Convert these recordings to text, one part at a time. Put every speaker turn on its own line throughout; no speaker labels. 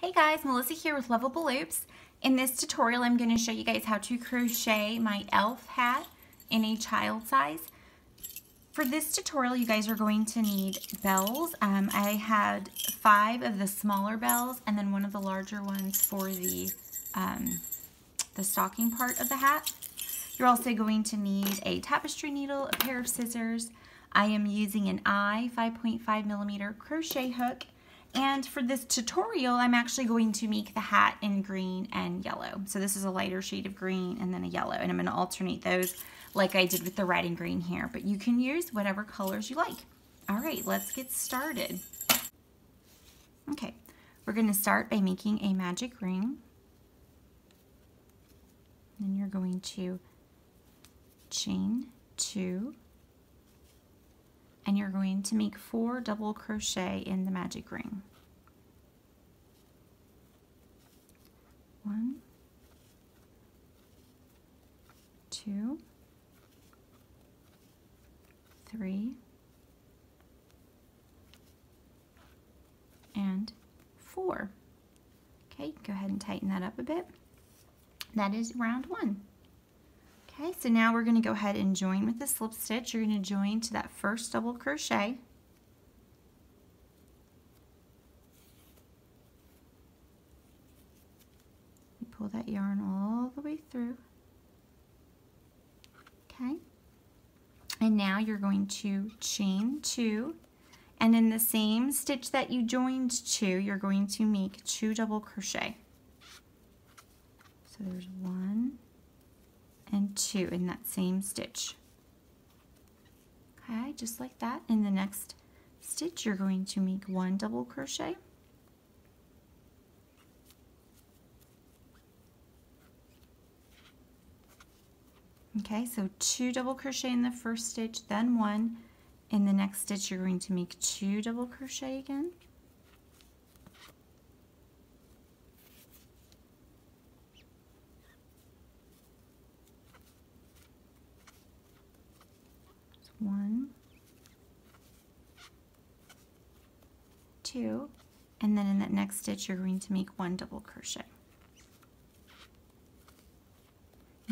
Hey guys, Melissa here with Lovable Loops. In this tutorial, I'm going to show you guys how to crochet my elf hat in a child size. For this tutorial, you guys are going to need bells. I had 5 of the smaller bells and then one of the larger ones for the stocking part of the hat. You're also going to need a tapestry needle, a pair of scissors. I am using an 5.5mm crochet hook. And for this tutorial, I'm actually going to make the hat in green and yellow. So this is a lighter shade of green and then a yellow. And I'm going to alternate those like I did with the red and green here. But you can use whatever colors you like. All right, let's get started. Okay, we're going to start by making a magic ring. Then you're going to chain 2. And you're going to make 4 double crochet in the magic ring. 1, 2, 3, and 4. Okay, go ahead and tighten that up a bit. That is round 1. Okay, so now we're going to go ahead and join with the slip stitch. You're going to join to that first double crochet. You pull that yarn all the way through. Okay, and now you're going to chain 2, and in the same stitch that you joined to, you're going to make 2 double crochet. So there's 1 and 2 in that same stitch. Okay, just like that. In the next stitch, you're going to make 1 double crochet. Okay, so 2 double crochet in the first stitch, then 1. In the next stitch, you're going to make 2 double crochet again. One, 2, and then in that next stitch you're going to make 1 double crochet.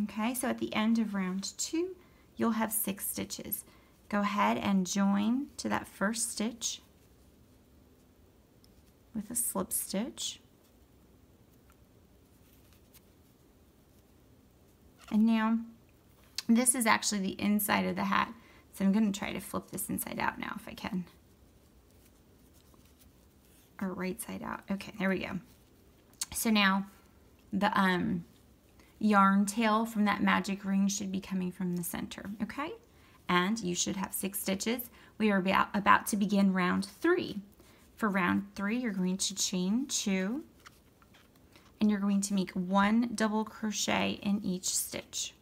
Okay, so at the end of round 2 you'll have 6 stitches. Go ahead and join to that first stitch with a slip stitch. And now this is actually the inside of the hat. So I'm going to try to flip this inside out now if I can. Or right side out. Okay, there we go. So now the yarn tail from that magic ring should be coming from the center, okay? And you should have 6 stitches. We are about to begin round 3. For round 3, you're going to chain 2, and you're going to make 1 double crochet in each stitch.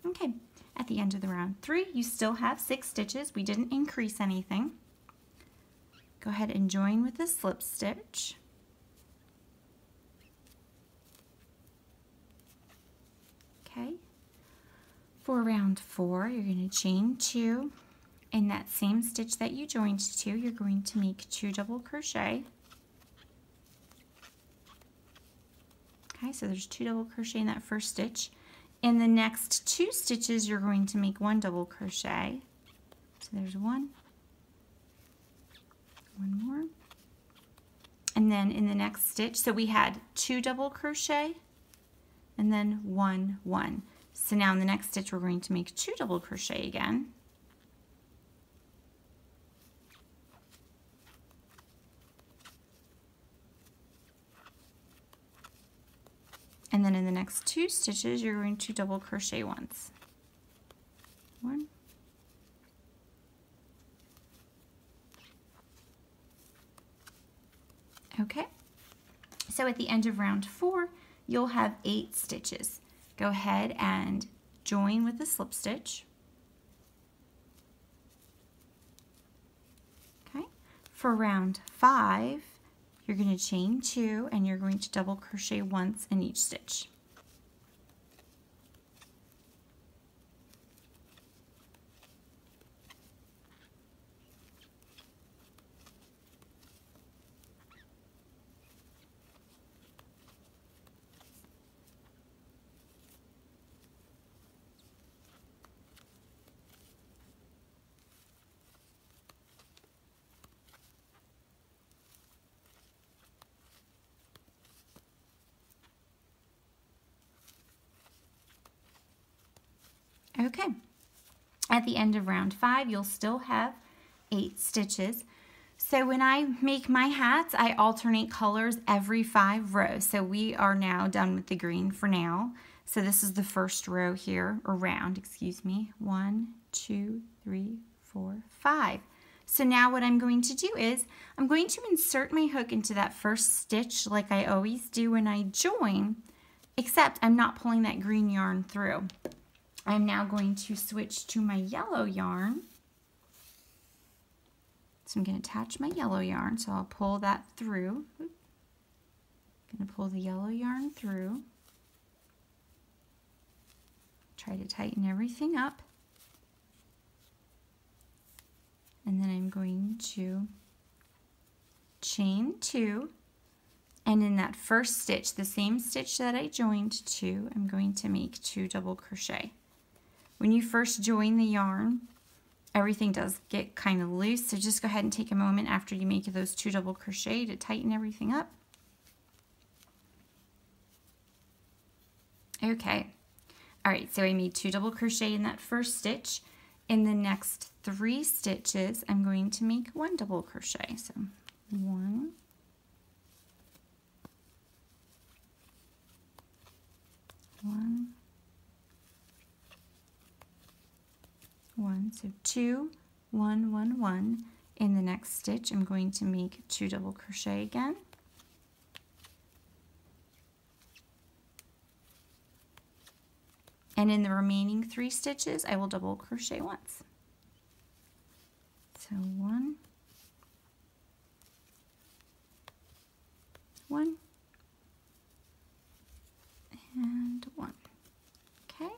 Okay, at the end of the round 3, you still have 6 stitches. We didn't increase anything. Go ahead and join with a slip stitch. Okay, for round 4, you're going to chain 2. In that same stitch that you joined to, you're going to make 2 double crochet. Okay, so there's 2 double crochet in that first stitch. In the next 2 stitches, you're going to make 1 double crochet. So there's 1 more. And then in the next stitch, so we had 2 double crochet and then 1, 1. So now in the next stitch, we're going to make 2 double crochet again. And then in the next 2 stitches, you're going to double crochet once. 1. Okay. So at the end of round 4, you'll have 8 stitches. Go ahead and join with a slip stitch. Okay, for round 5, you're going to chain 2 and you're going to double crochet once in each stitch. Okay, at the end of round 5, you'll still have 8 stitches. So when I make my hats, I alternate colors every 5 rows. So we are now done with the green for now. So this is the first row here, or round, excuse me. 1, 2, 3, 4, 5. So now what I'm going to do is, I'm going to insert my hook into that first stitch like I always do when I join, except I'm not pulling that green yarn through. I'm now going to switch to my yellow yarn. So I'm going to attach my yellow yarn, so I'll pull that through. I'm going to pull the yellow yarn through. Try to tighten everything up. And then I'm going to chain 2. And in that first stitch, the same stitch that I joined 2, I'm going to make 2 double crochet. When you first join the yarn, everything does get kind of loose, so just go ahead and take a moment after you make those 2 double crochet to tighten everything up. Okay, all right, so I made 2 double crochet in that first stitch. In the next 3 stitches, I'm going to make 1 double crochet. So 1, 1, 1, so 2, 1, 1, 1. In the next stitch, I'm going to make 2 double crochet again. And in the remaining 3 stitches, I will double crochet once. So 1, 1, and 1. Okay.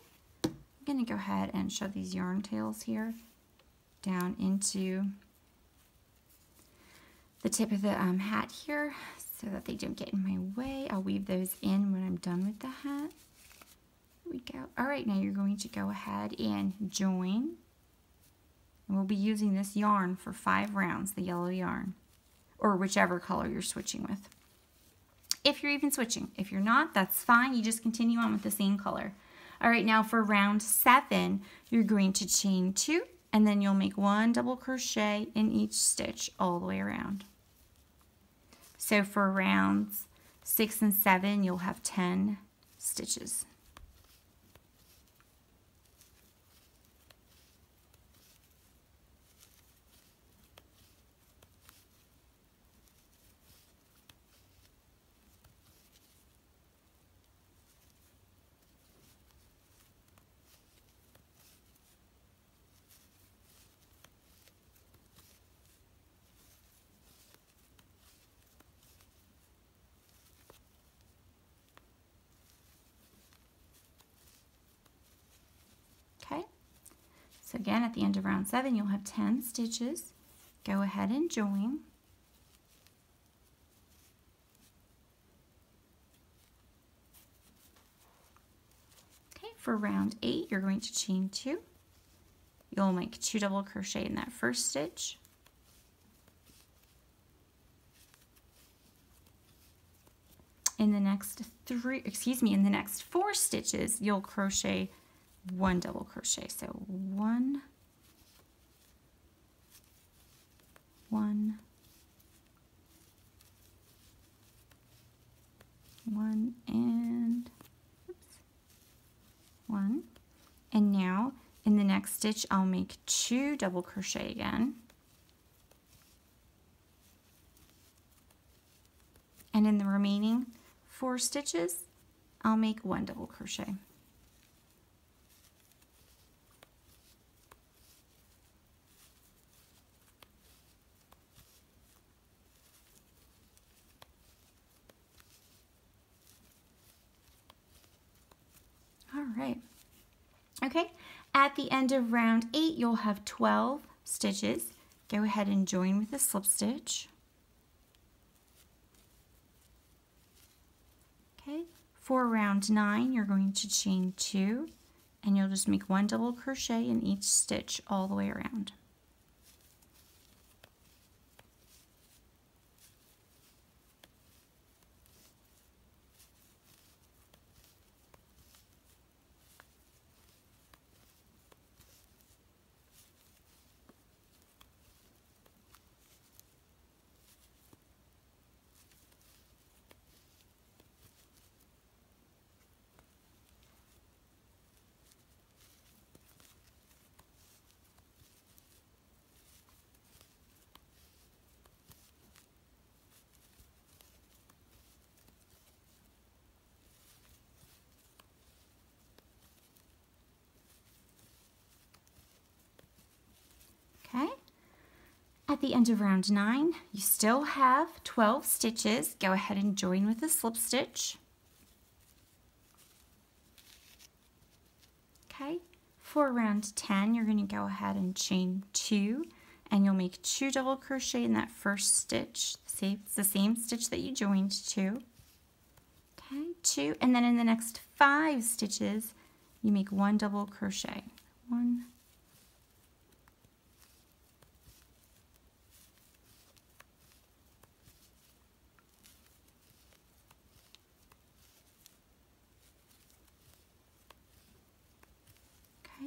I'm going to go ahead and shove these yarn tails here down into the tip of the hat here so that they don't get in my way. I'll weave those in when I'm done with the hat. There we go. All right, now you're going to go ahead and join. And we'll be using this yarn for 5 rounds, the yellow yarn, or whichever color you're switching with. If you're even switching. If you're not, that's fine. You just continue on with the same color. All right, now for round 7, you're going to chain 2, and then you'll make 1 double crochet in each stitch all the way around. So for rounds 6 and 7, you'll have 10 stitches. Okay, so again at the end of round 7 you'll have 10 stitches. Go ahead and join. Okay, for round 8 you're going to chain 2. You'll make 2 double crochet in that first stitch. In the next in the next 4 stitches you'll crochet 1 double crochet. So 1, 1, 1, and 1. And now in the next stitch I'll make 2 double crochet again. And in the remaining 4 stitches I'll make 1 double crochet. right. Okay, at the end of round 8, you'll have 12 stitches. Go ahead and join with a slip stitch. Okay, for round 9, you're going to chain 2, and you'll just make 1 double crochet in each stitch all the way around. Okay, at the end of round 9, you still have 12 stitches. Go ahead and join with a slip stitch. Okay, for round 10, you're going to go ahead and chain 2, and you'll make 2 double crochet in that first stitch. See, it's the same stitch that you joined to. Okay, 2, and then in the next 5 stitches, you make 1 double crochet. 1,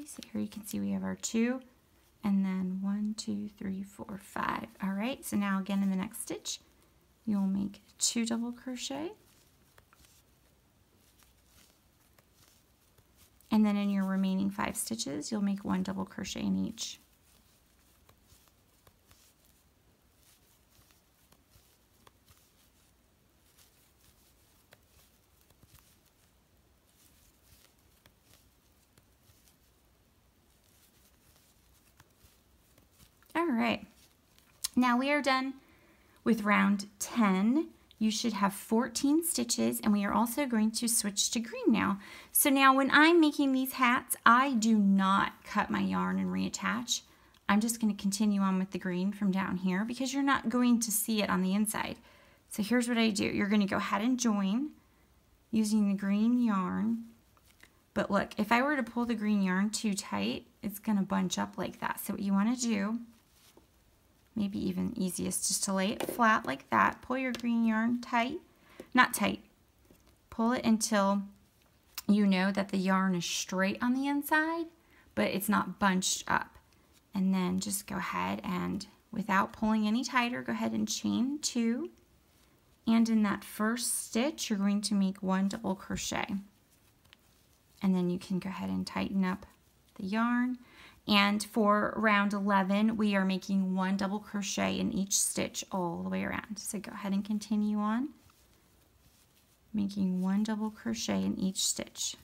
so here you can see we have our 2, and then 1, 2, 3, 4, 5. All right, so now again in the next stitch, you'll make 2 double crochet. And then in your remaining 5 stitches, you'll make 1 double crochet in each. All right, now we are done with round 10. You should have 14 stitches, and we are also going to switch to green now. So now when I'm making these hats, I do not cut my yarn and reattach. I'm just going to continue on with the green from down here because you're not going to see it on the inside. So here's what I do. You're going to go ahead and join using the green yarn. But look, if I were to pull the green yarn too tight, it's going to bunch up like that. So what you want to do, maybe even easiest, just to lay it flat like that. Pull your green yarn tight, not tight. Pull it until you know that the yarn is straight on the inside, but it's not bunched up. And then just go ahead and, without pulling any tighter, go ahead and chain 2. And in that first stitch, you're going to make 1 double crochet. And then you can go ahead and tighten up the yarn. And for round 11, we are making 1 double crochet in each stitch all the way around. So go ahead and continue on, making 1 double crochet in each stitch.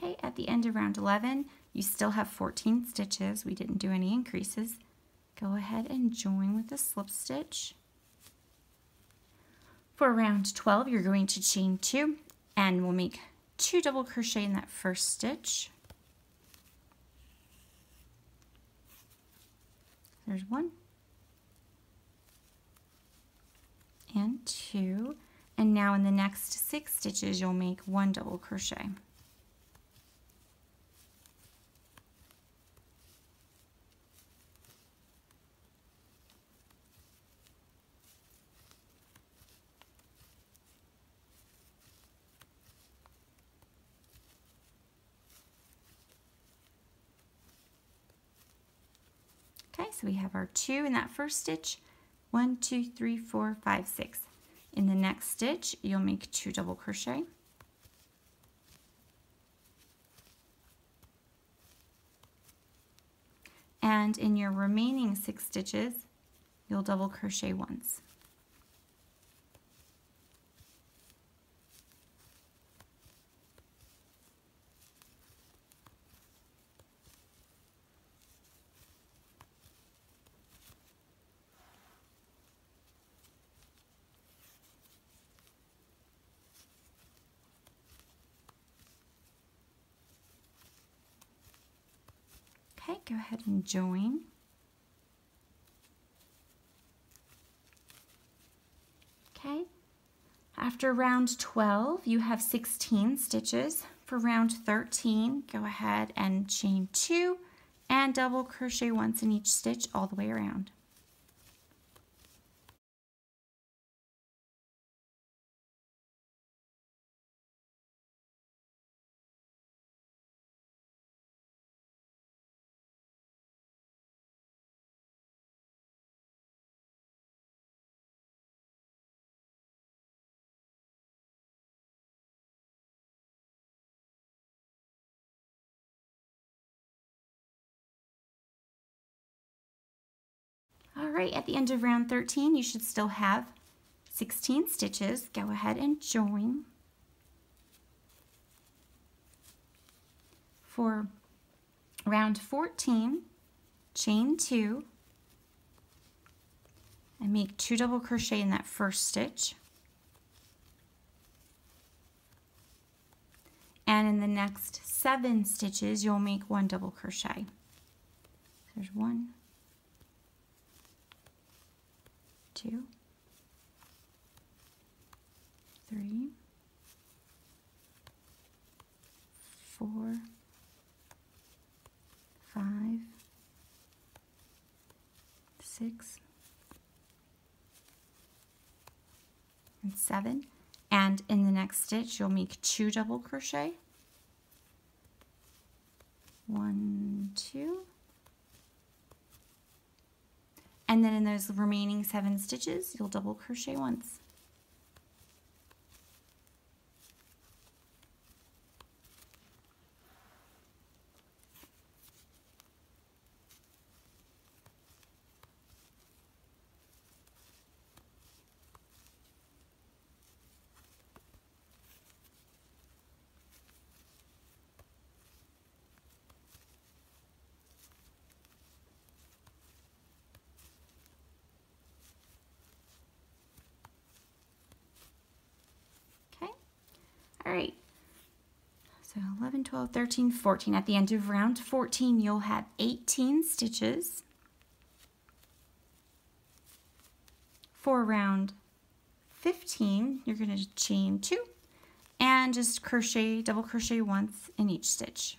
Okay, at the end of round 11, you still have 14 stitches. We didn't do any increases. Go ahead and join with a slip stitch. For round 12, you're going to chain 2, and we'll make 2 double crochet in that first stitch. There's 1 and 2, and now in the next 6 stitches, you'll make 1 double crochet. Okay, so we have our 2 in that first stitch. 1, 2, 3, 4, 5, 6. In the next stitch, you'll make 2 double crochet. And in your remaining 6 stitches, you'll double crochet once. Okay, go ahead and join. Okay, after round 12, you have 16 stitches. For round 13, go ahead and chain 2 and double crochet once in each stitch all the way around. All right, at the end of round 13, you should still have 16 stitches. Go ahead and join. For round 14, chain 2 and make 2 double crochet in that first stitch. And in the next 7 stitches, you'll make 1 double crochet. There's 1, 2, 3, 4, 5, 6, and 7. And in the next stitch, you'll make 2 double crochet. 1, 2. And then in those remaining 7 stitches, you'll double crochet once. All right, so 11, 12, 13, 14. At the end of round 14, you'll have 18 stitches. For round 15, you're going to chain 2 and just crochet, double crochet once in each stitch.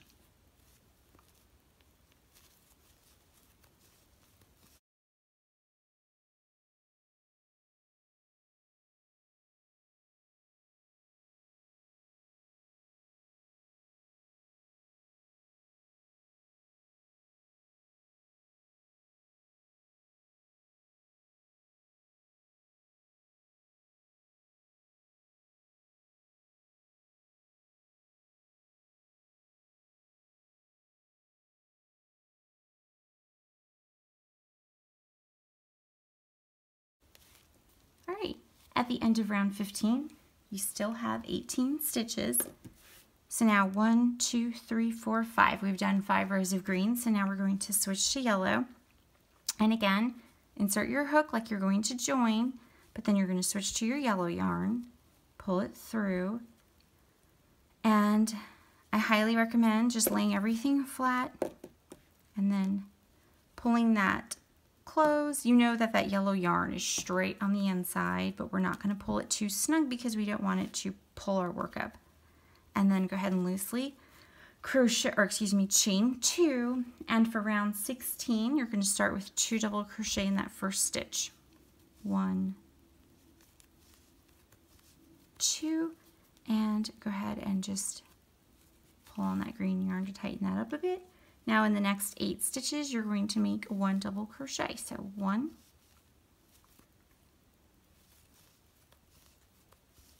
All right, at the end of round 15, you still have 18 stitches. So now 1, 2, 3, 4, 5. We've done 5 rows of green, so now we're going to switch to yellow. And again, insert your hook like you're going to join, but then you're going to switch to your yellow yarn, pull it through, and I highly recommend just laying everything flat and then pulling that close. You know that that yellow yarn is straight on the inside, but we're not going to pull it too snug because we don't want it to pull our work up. And then go ahead and loosely crochet, or excuse me, chain 2. And for round 16, you're going to start with 2 double crochet in that first stitch. 1, 2, and go ahead and just pull on that green yarn to tighten that up a bit. Now in the next 8 stitches, you're going to make 1 double crochet. So 1,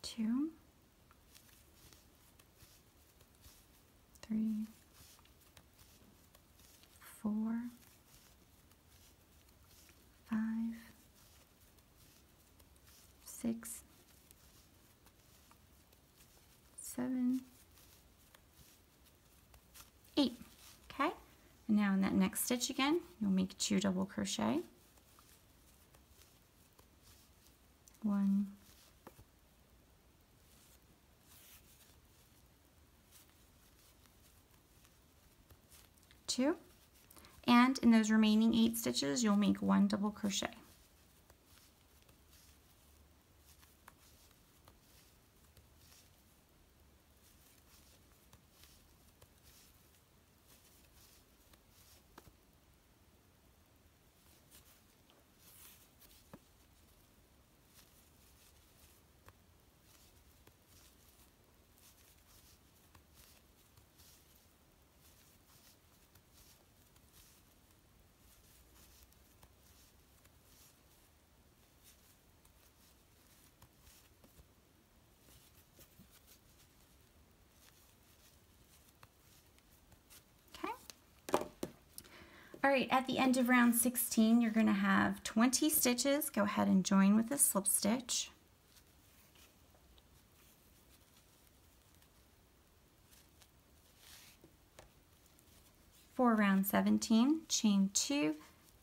2, 3, 4, 5, 6, 7, 8. Okay, and now in that next stitch again, you'll make 2 double crochet. 1, 2, and in those remaining 8 stitches, you'll make 1 double crochet. All right, at the end of round 16, you're going to have 20 stitches. Go ahead and join with a slip stitch. For round 17, chain 2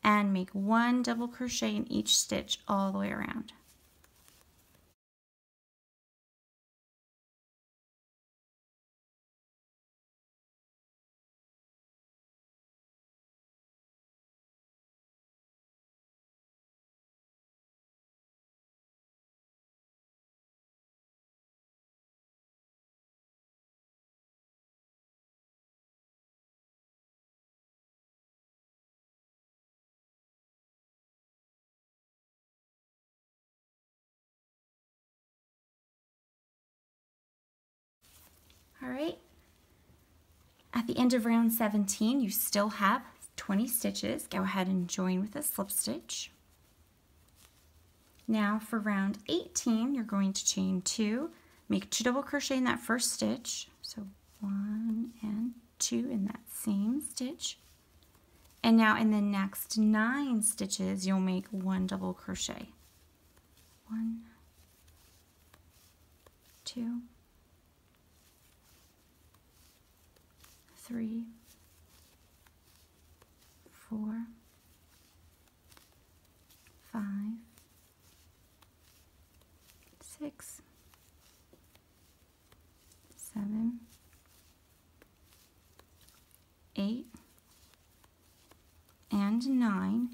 and make 1 double crochet in each stitch all the way around. All right, at the end of round 17, you still have 20 stitches. Go ahead and join with a slip stitch. Now for round 18, you're going to chain 2, make 2 double crochet in that first stitch. So 1 and 2 in that same stitch. And now in the next 9 stitches, you'll make 1 double crochet. 1, 2, 3, 4, 5, 6, 7, 8, and 9.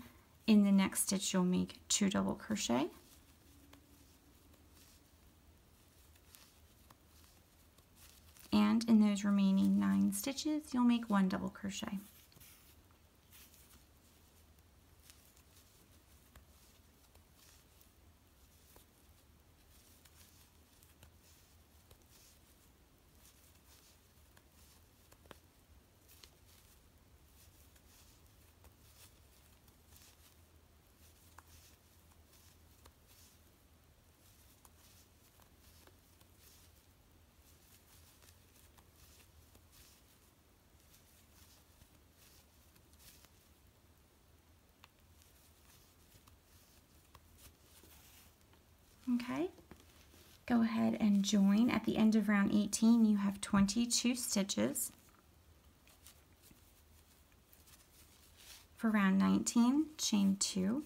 In the next stitch, you'll make 2 double crochet. And in those remaining 9 stitches, you'll make 1 double crochet. Okay, go ahead and join. At the end of round 18, you have 22 stitches. For round 19, chain 2,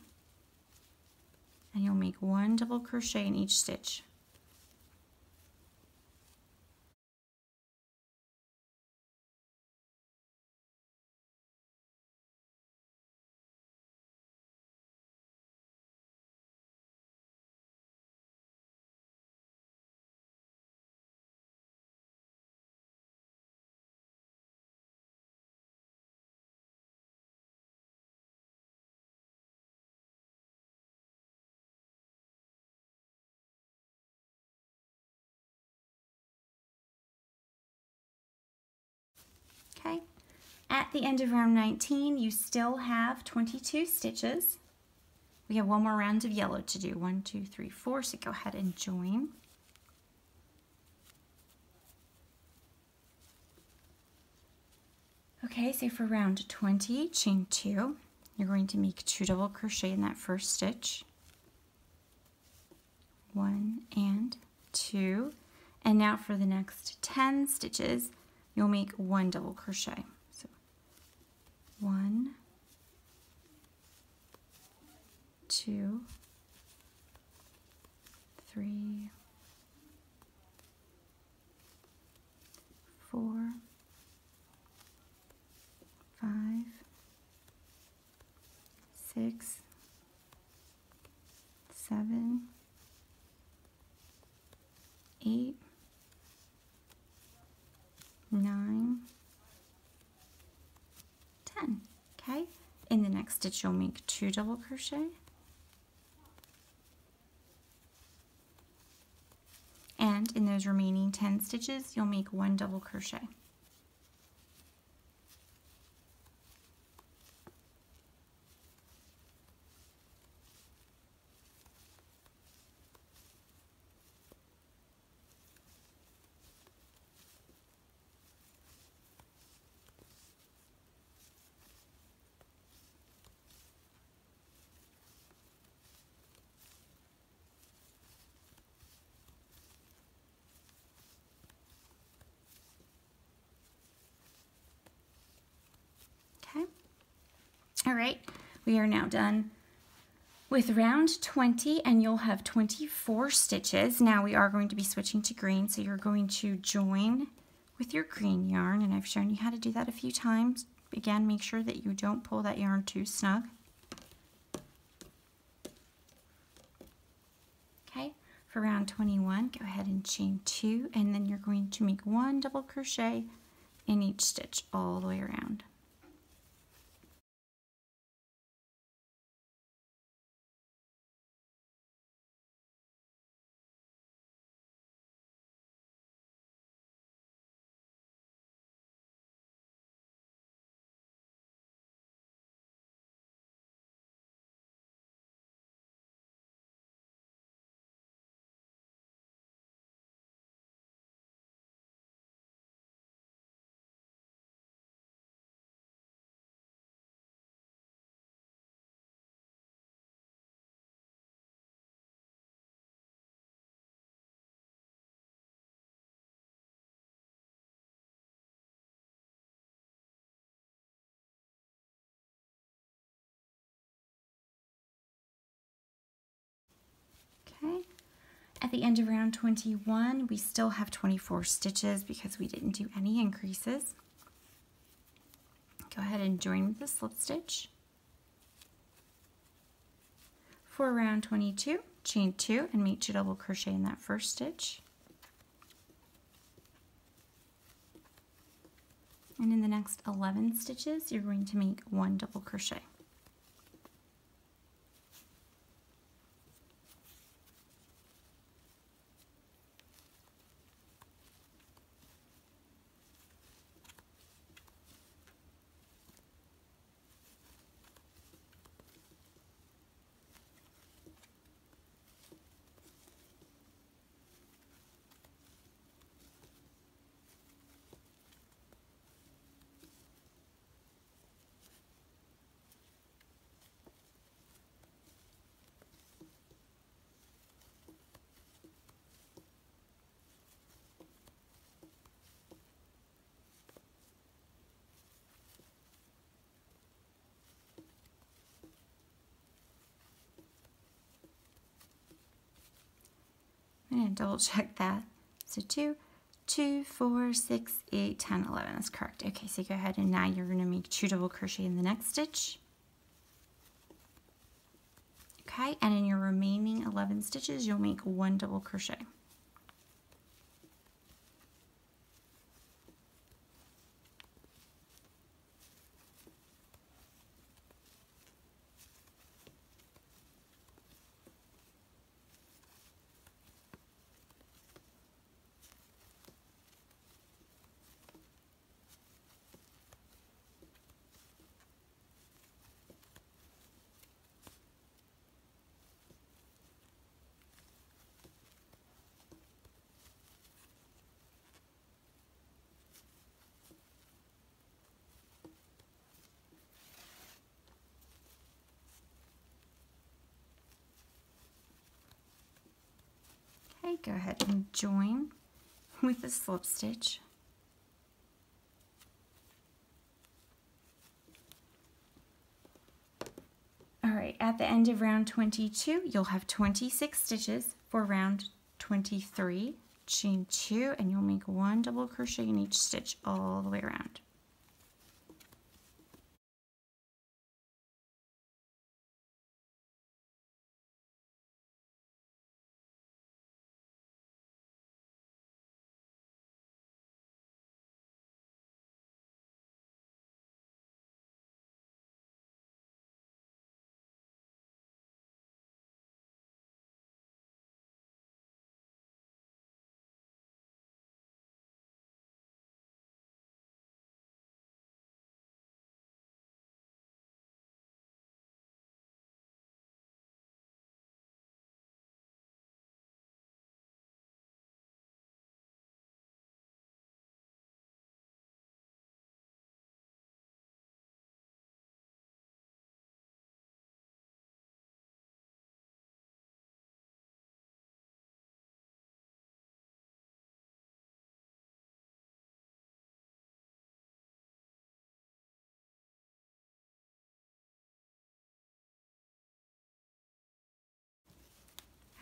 and you'll make 1 double crochet in each stitch. At the end of round 19, you still have 22 stitches. We have one more round of yellow to do. 1, 2, 3, 4. So go ahead and join. Okay, so for round 20, chain 2. You're going to make 2 double crochet in that first stitch. 1 and 2. And now for the next 10 stitches, you'll make 1 double crochet. So 1, 2, 3, 4, 5, 6, 7, 8, 9, 10. Okay, in the next stitch you'll make 2 double crochet, and in those remaining 10 stitches you'll make 1 double crochet. All right, we are now done with round 20, and you'll have 24 stitches. Now we are going to be switching to green, so you're going to join with your green yarn, and I've shown you how to do that a few times. Again, make sure that you don't pull that yarn too snug. Okay, for round 21, go ahead and chain 2, and then you're going to make 1 double crochet in each stitch all the way around. Okay, at the end of round 21, we still have 24 stitches because we didn't do any increases. Go ahead and join with the slip stitch. For round 22, chain 2 and make 2 double crochet in that first stitch. And in the next 11 stitches, you're going to make 1 double crochet. I'm going to double check that. So 2, 4, 6, 8, 10, 11. That's correct. Okay, so go ahead and now you're going to make 2 double crochet in the next stitch. Okay, and in your remaining 11 stitches, you'll make 1 double crochet. Okay, go ahead and join with a slip stitch. Alright, at the end of round 22, you'll have 26 stitches. For round 23, chain 2, and you'll make 1 double crochet in each stitch all the way around.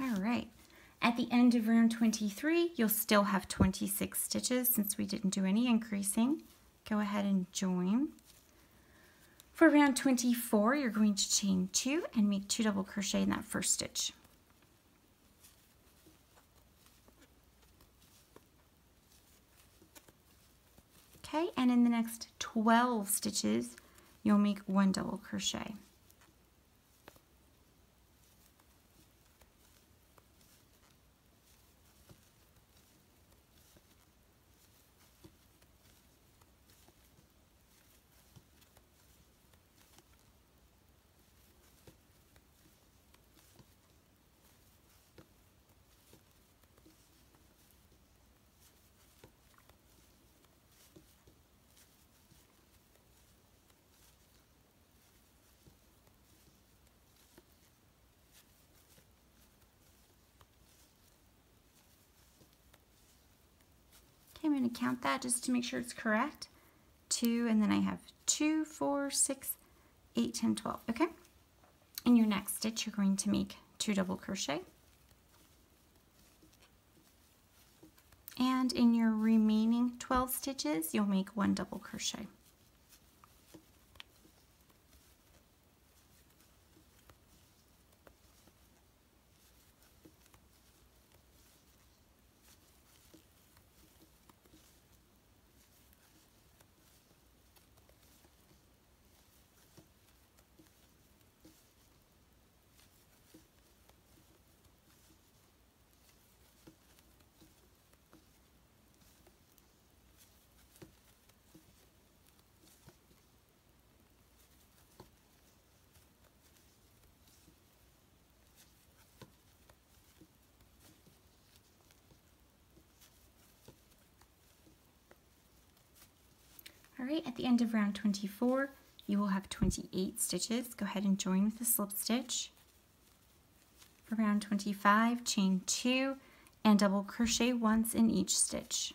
Alright, at the end of round 23, you'll still have 26 stitches since we didn't do any increasing. Go ahead and join. For round 24, you're going to chain 2 and make 2 double crochet in that first stitch. Okay, and in the next 12 stitches, you'll make 1 double crochet. I'm going to count that just to make sure it's correct. 2, and then I have 2, 4, 6, 8, 10, 12. Okay. In your next stitch, you're going to make 2 double crochet. And in your remaining 12 stitches, you'll make 1 double crochet. Alright, at the end of round 24, you will have 28 stitches. Go ahead and join with a slip stitch. For round 25, chain 2 and double crochet once in each stitch.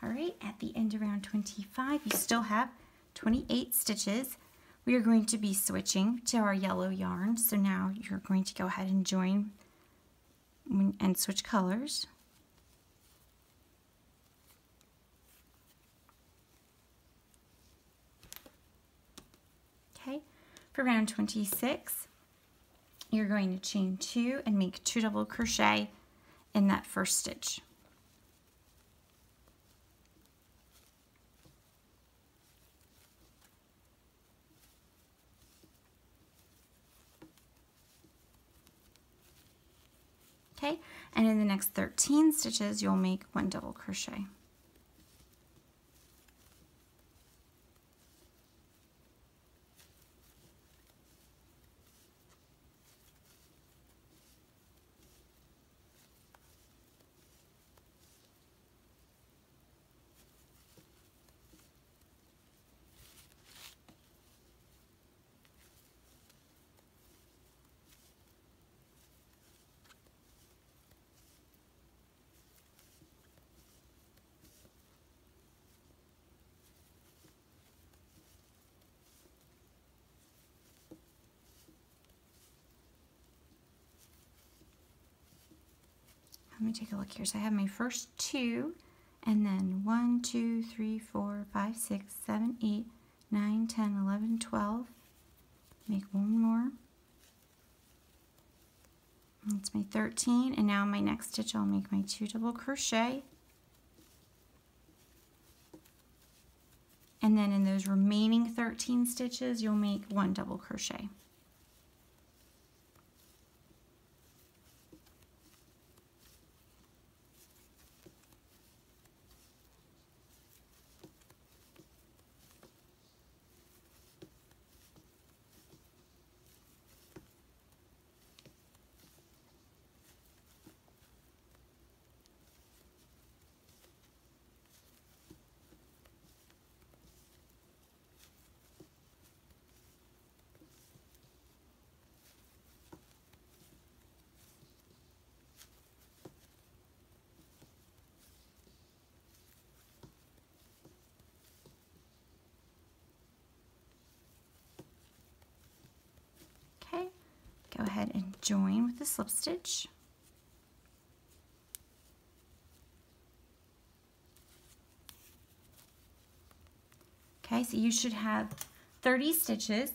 Alright, at the end of round 25, you still have 28 stitches. We are going to be switching to our yellow yarn, so now you're going to go ahead and join and switch colors. For round 26, you're going to chain 2 and make 2 double crochet in that first stitch. Okay, and in the next 13 stitches, you'll make 1 double crochet. Let me take a look here. So I have my first 2, and then 1, 2, 3, 4, 5, 6, 7, 8, 9, 10, 11, 12. Make 1 more. That's my 13, and now my next stitch I'll make my 2 double crochet. And then in those remaining 13 stitches, you'll make 1 double crochet. Okay, go ahead and join with the slip stitch. Okay, so you should have 30 stitches.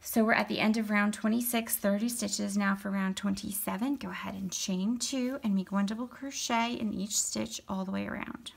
So we're at the end of round 26, 30 stitches. Now for round 27, go ahead and chain 2 and make 1 double crochet in each stitch all the way around.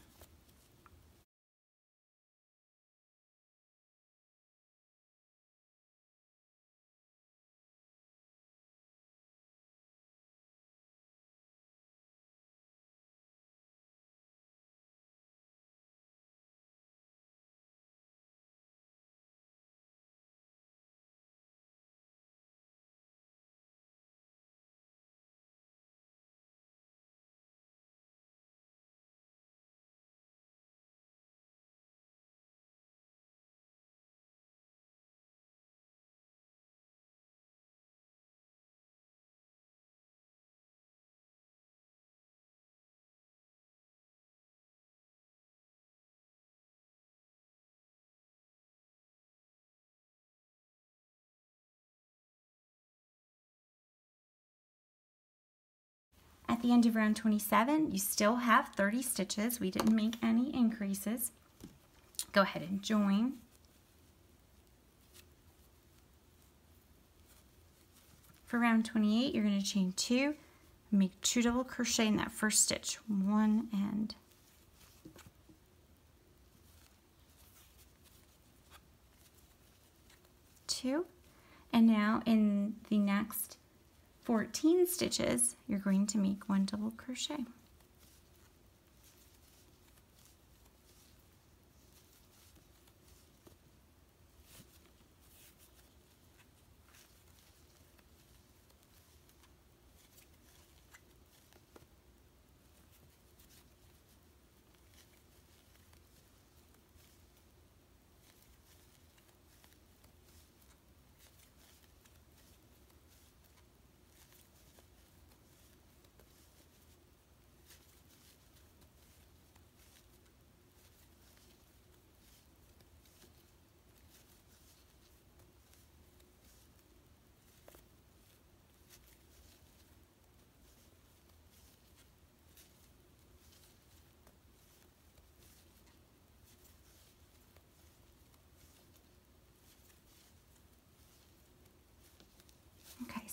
At the end of round 27, you still have 30 stitches. We didn't make any increases. Go ahead and join. For round 28, you're going to chain 2, make 2 double crochet in that first stitch, 1 and 2. And now in the next 14 stitches, you're going to make 1 double crochet.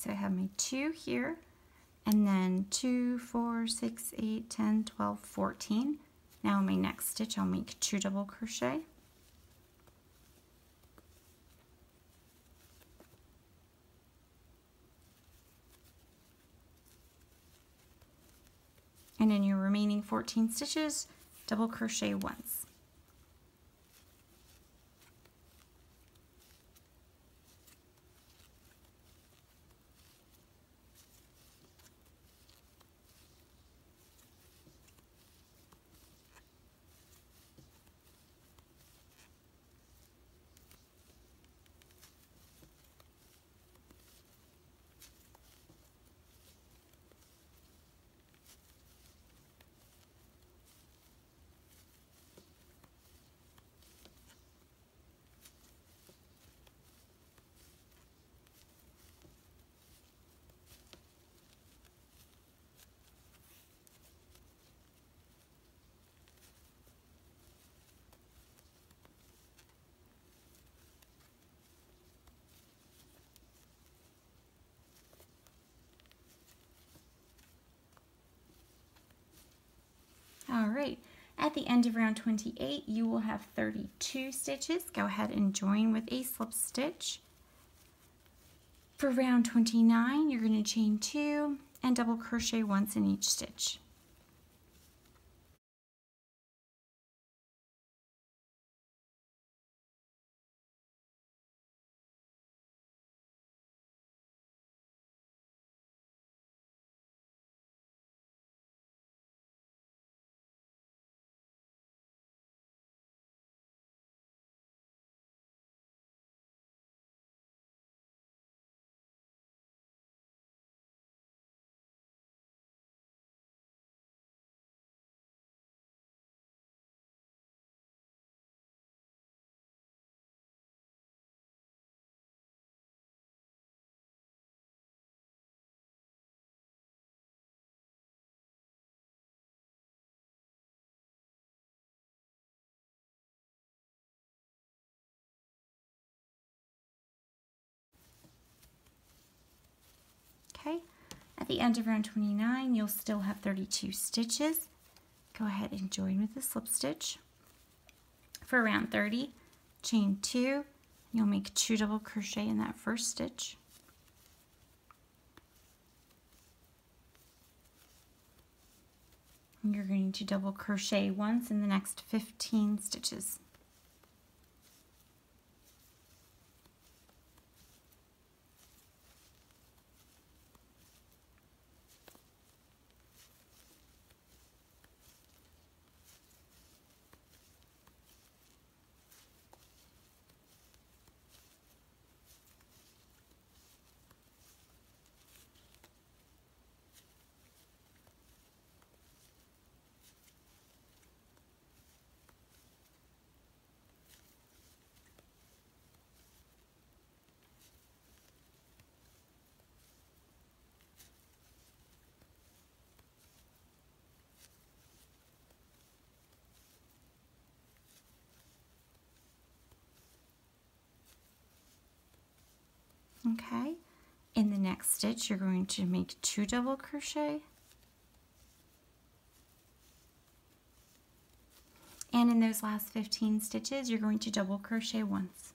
so I have my 2 here, and then 2, 4, 6, 8, 10, 12, 14. Now in my next stitch, I'll make 2 double crochet. And in your remaining 14 stitches, double crochet once. All right, at the end of round 28, you will have 32 stitches. Go ahead and join with a slip stitch. For round 29, you're going to chain 2 and double crochet once in each stitch. Okay, at the end of round 29, you'll still have 32 stitches. Go ahead and join with the slip stitch. For round 30, chain 2, you'll make 2 double crochet in that first stitch. And you're going to double crochet once in the next 15 stitches. Okay, in the next stitch, you're going to make 2 double crochet. And in those last 15 stitches, you're going to double crochet once.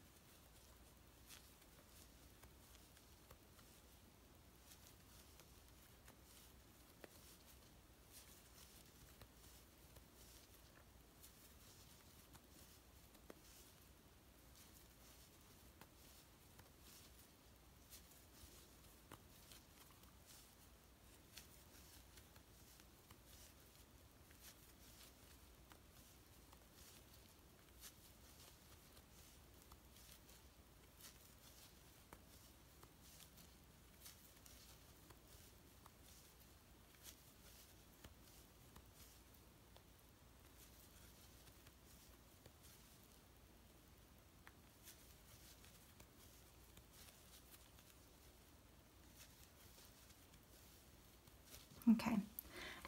Okay,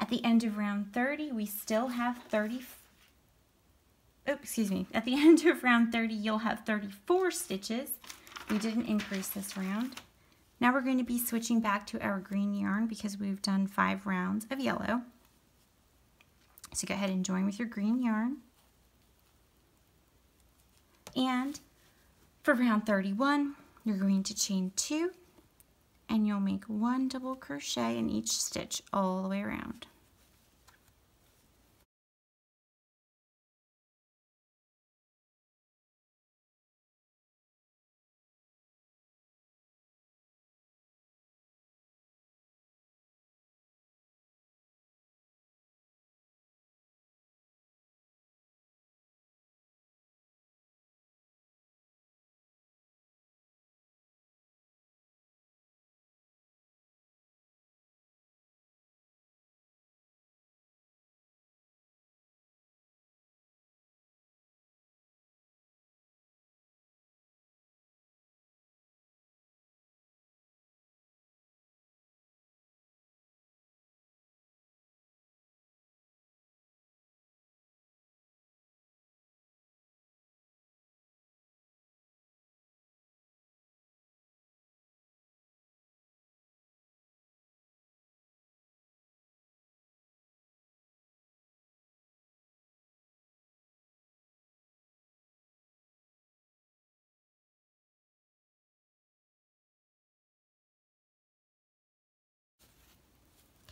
at the end of round 30, we still have at the end of round 30, you'll have 34 stitches. We didn't increase this round. Now we're going to be switching back to our green yarn because we've done 5 rounds of yellow. So go ahead and join with your green yarn. And for round 31, you're going to chain 2 and you'll make 1 double crochet in each stitch all the way around.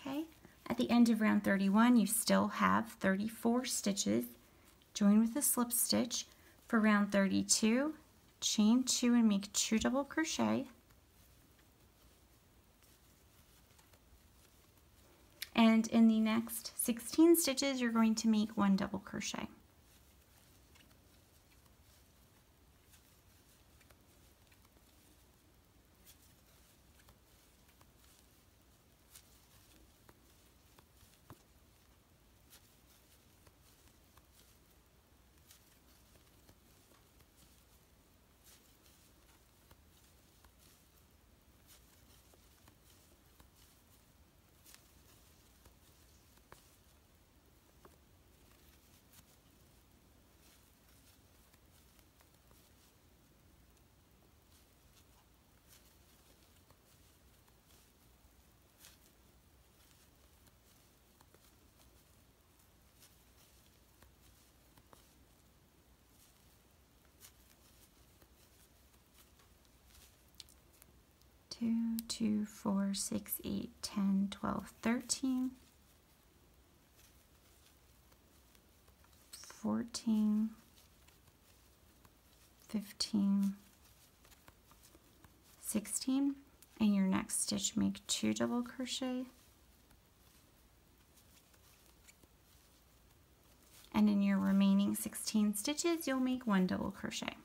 Okay, at the end of round 31, you still have 34 stitches. Join with a slip stitch. For round 32, chain 2 and make 2 double crochet. And in the next 16 stitches, you're going to make 1 double crochet. Two, 2, 4, 6, 8, 10, 12, 13, 14, 15, 16, and your next stitch make 2 double crochet, and in your remaining 16 stitches you'll make 1 double crochet.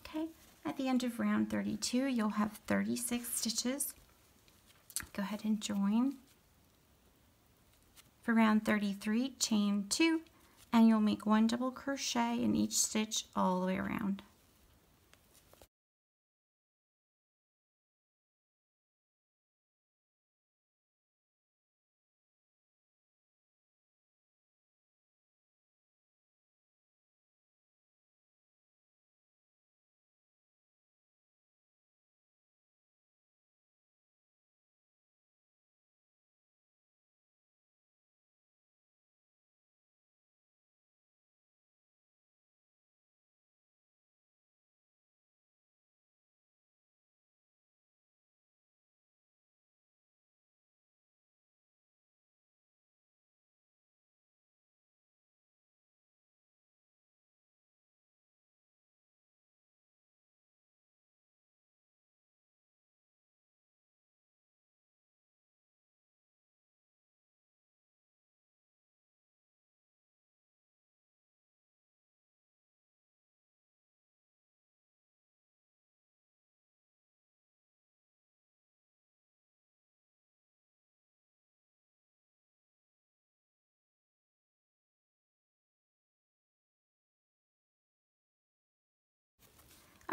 Okay, at the end of round 32, you'll have 36 stitches. Go ahead and join. For round 33, chain 2, and you'll make 1 double crochet in each stitch all the way around.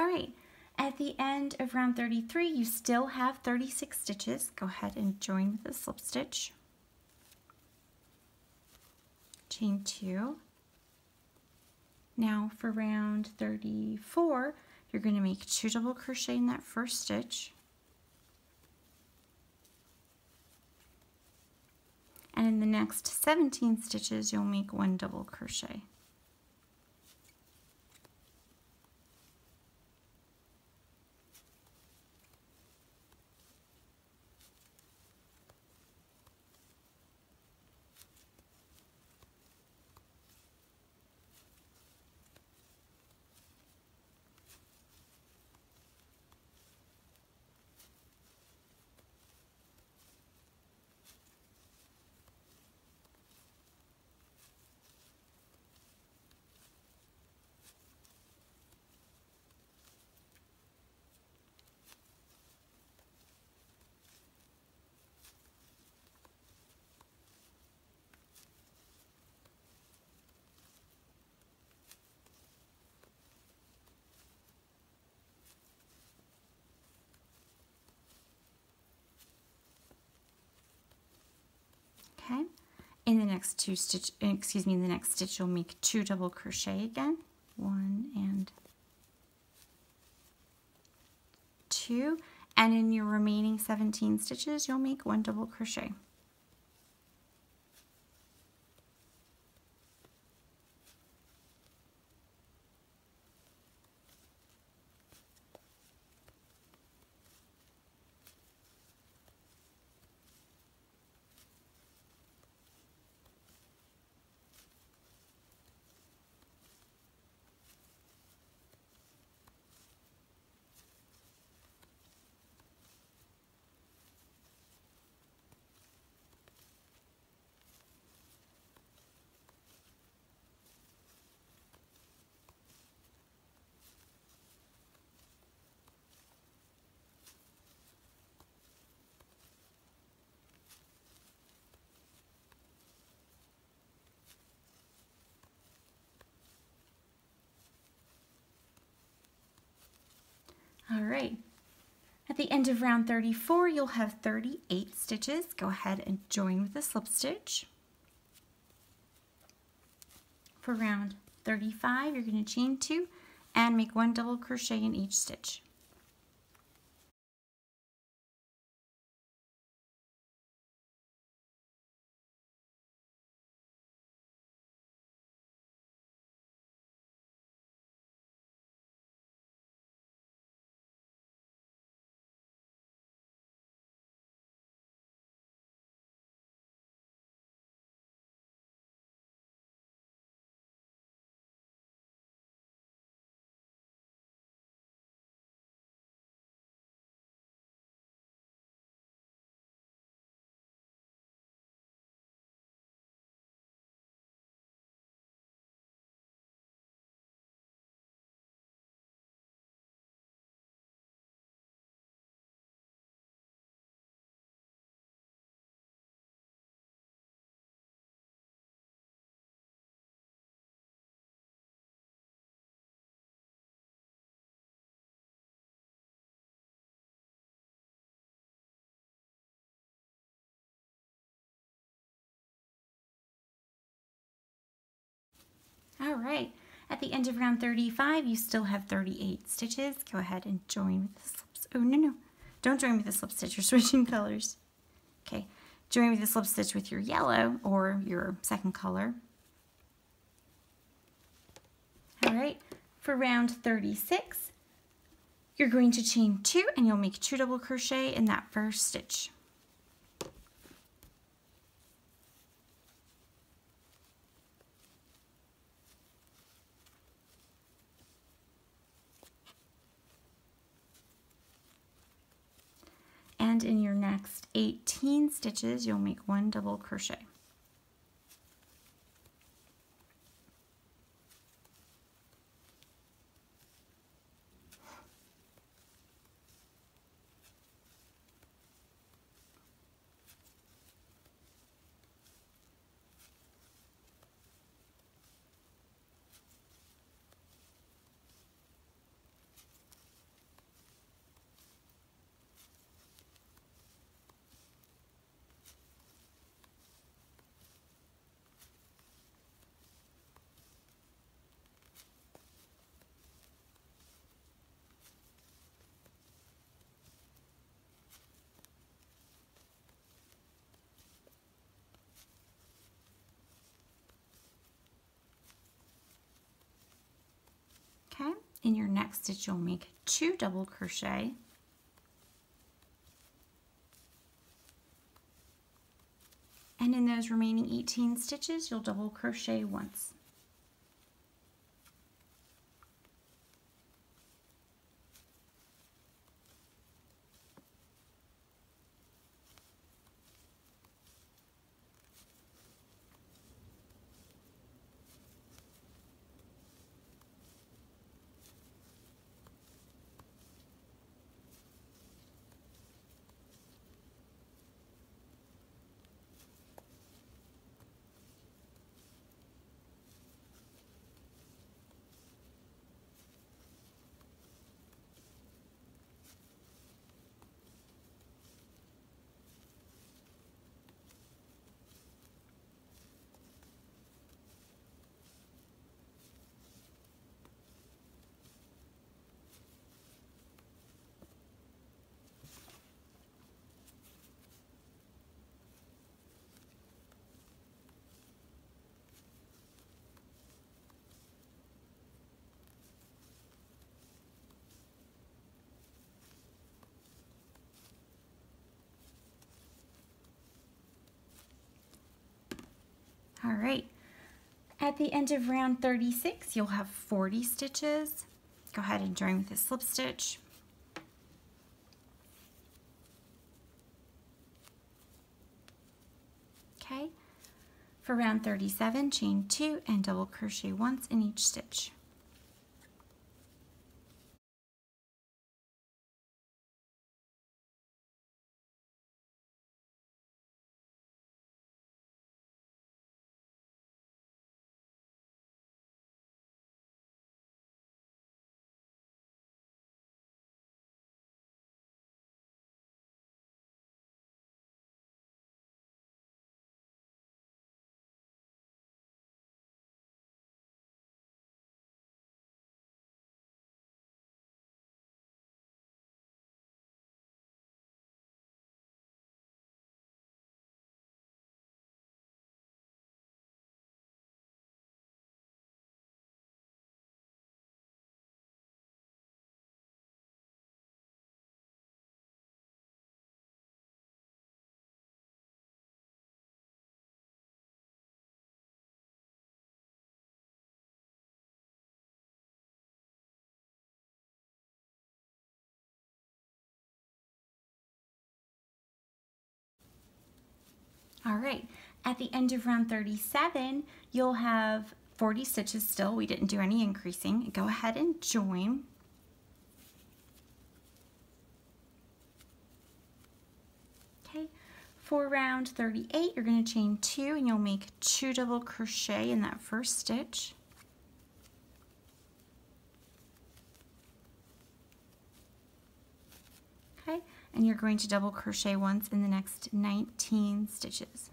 All right, at the end of round 33, you still have 36 stitches. Go ahead and join with a slip stitch. Chain 2. Now for round 34, you're going to make 2 double crochet in that first stitch. And in the next 17 stitches, you'll make 1 double crochet. Okay, in the next in the next stitch you'll make 2 double crochet again, 1 and 2, and in your remaining 17 stitches you'll make 1 double crochet. All right, at the end of round 34, you'll have 38 stitches. Go ahead and join with a slip stitch. For round 35, you're going to chain 2 and make 1 double crochet in each stitch. All right, at the end of round 35, you still have 38 stitches. Go ahead and join with the slips. Oh, no, don't join with the slip stitch. You're switching colors. Okay, join with the slip stitch with your yellow or your second color. All right, for round 36, you're going to chain 2 and you'll make 2 double crochet in that first stitch. And in your next 18 stitches, you'll make 1 double crochet. In your next stitch, you'll make 2 double crochet. And in those remaining 18 stitches, you'll double crochet once. All right, at the end of round 36, you'll have 40 stitches. Go ahead and join with a slip stitch. Okay, for round 37, chain 2 and double crochet once in each stitch. All right, at the end of round 37, you'll have 40 stitches still. We didn't do any increasing. Go ahead and join. Okay, for round 38, you're going to chain 2 and you'll make 2 double crochet in that first stitch. Okay, and you're going to double crochet once in the next 19 stitches.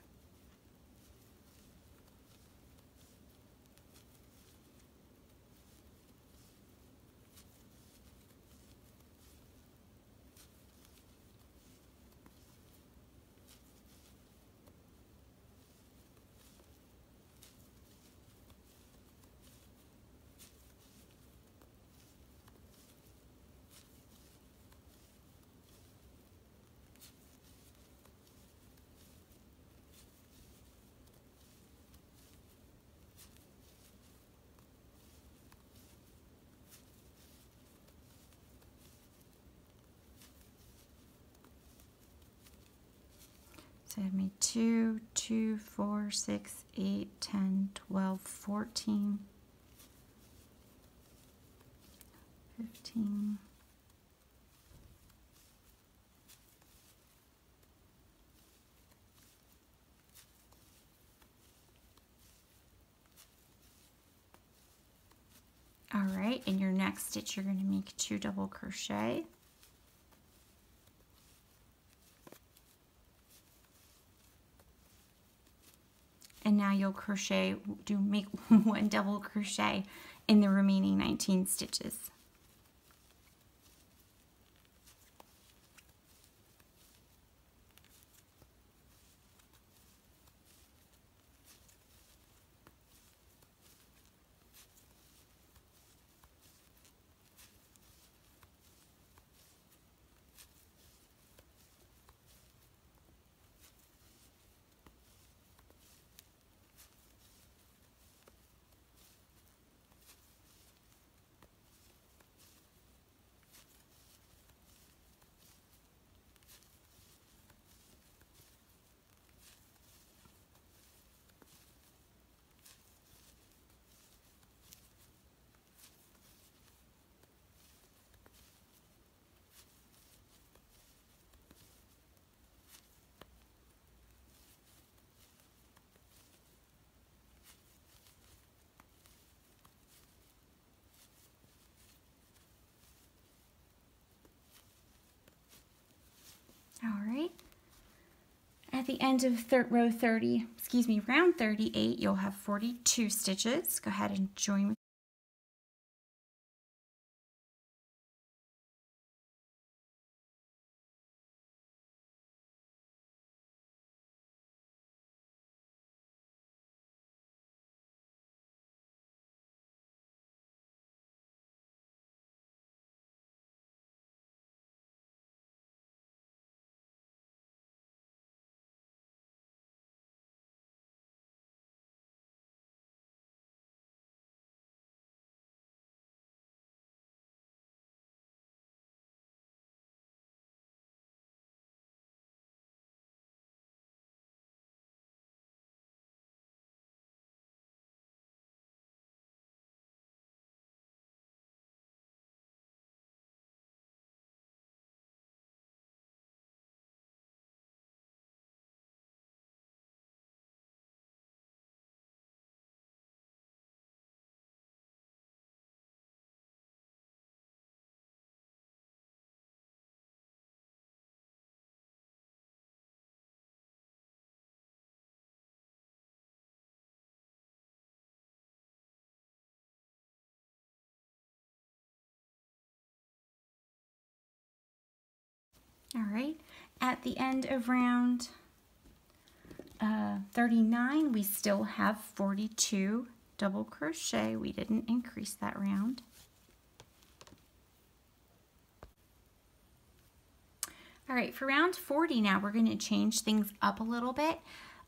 So I've made 2, 2, 4, 6, 8, 10, 12, 14, 15, 16. All right, in your next stitch, you're going to make 2 double crochet. And now you'll make 1 double crochet in the remaining 19 stitches. the end of round 38, you'll have 42 stitches. Go ahead and join me. All right, at the end of round 39, we still have 42 double crochet. We didn't increase that round. All right, for round 40 now, we're going to change things up a little bit.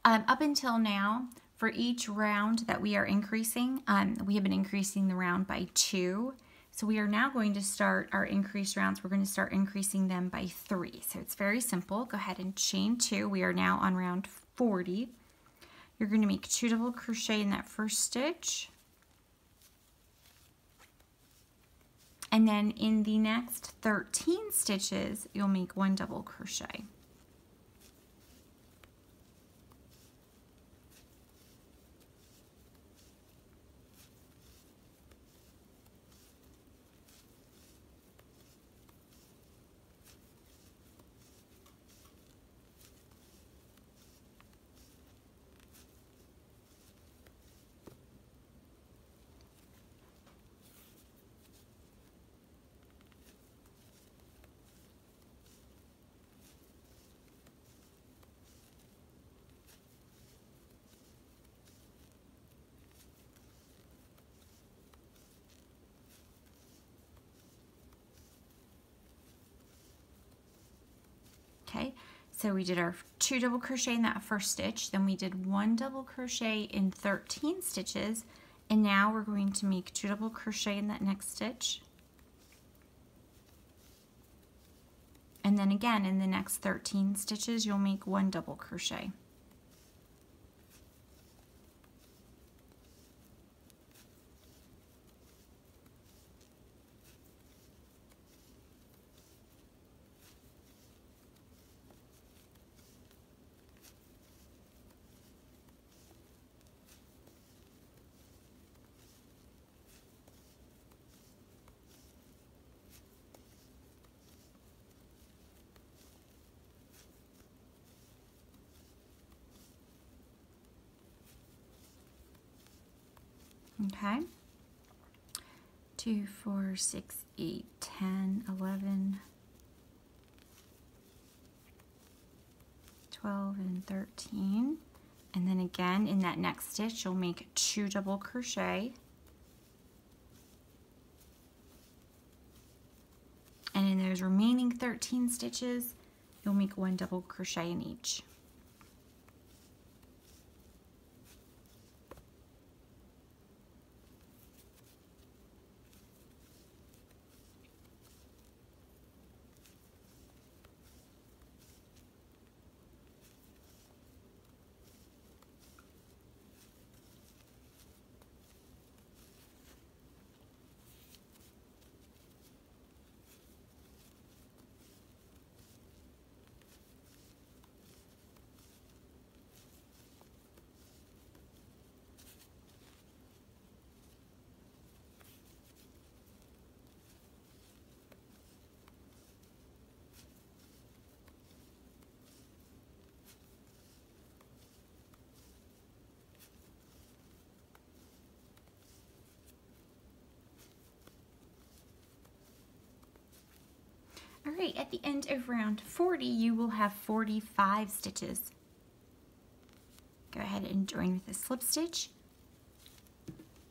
Up until now, for each round that we are increasing, we have been increasing the round by 2. So we are now going to start our increased rounds. We're going to start increasing them by 3. So it's very simple. Go ahead and chain 2. We are now on round 40. You're going to make 2 double crochet in that first stitch. And then in the next 13 stitches, you'll make 1 double crochet. Okay, so we did our 2 double crochet in that first stitch, then we did 1 double crochet in 13 stitches, and now we're going to make 2 double crochet in that next stitch. And then again, in the next 13 stitches, you'll make 1 double crochet. Okay, 2, 4, 6, 8, 10, 11, 12, and 13. And then again, in that next stitch, you'll make 2 double crochet. And in those remaining 13 stitches, you'll make 1 double crochet in each. right, at the end of round 40, you will have 45 stitches. Go ahead and join with a slip stitch.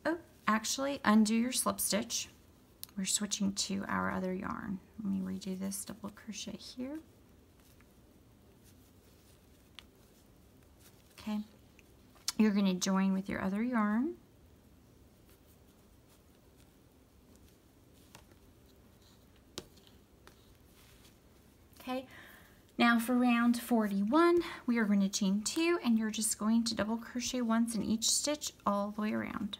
Oh, actually, undo your slip stitch. We're switching to our other yarn. Let me redo this double crochet here. Okay, you're going to join with your other yarn. Okay, now for round 41, we are going to chain 2, and you're just going to double crochet once in each stitch all the way around.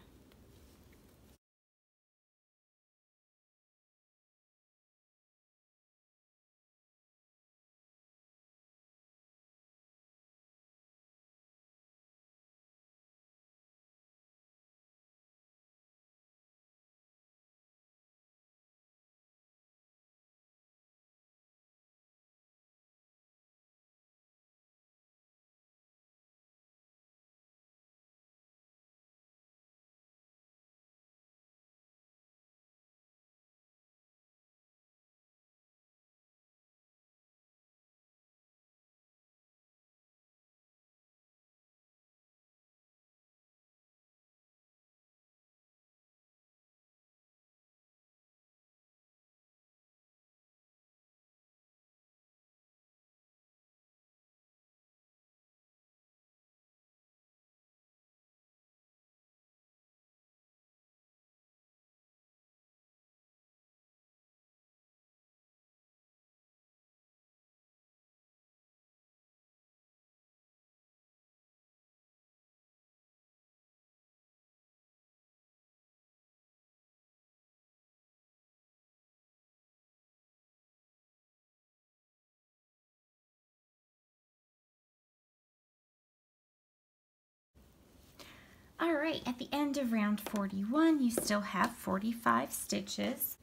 All right, at the end of round 41, you still have 45 stitches.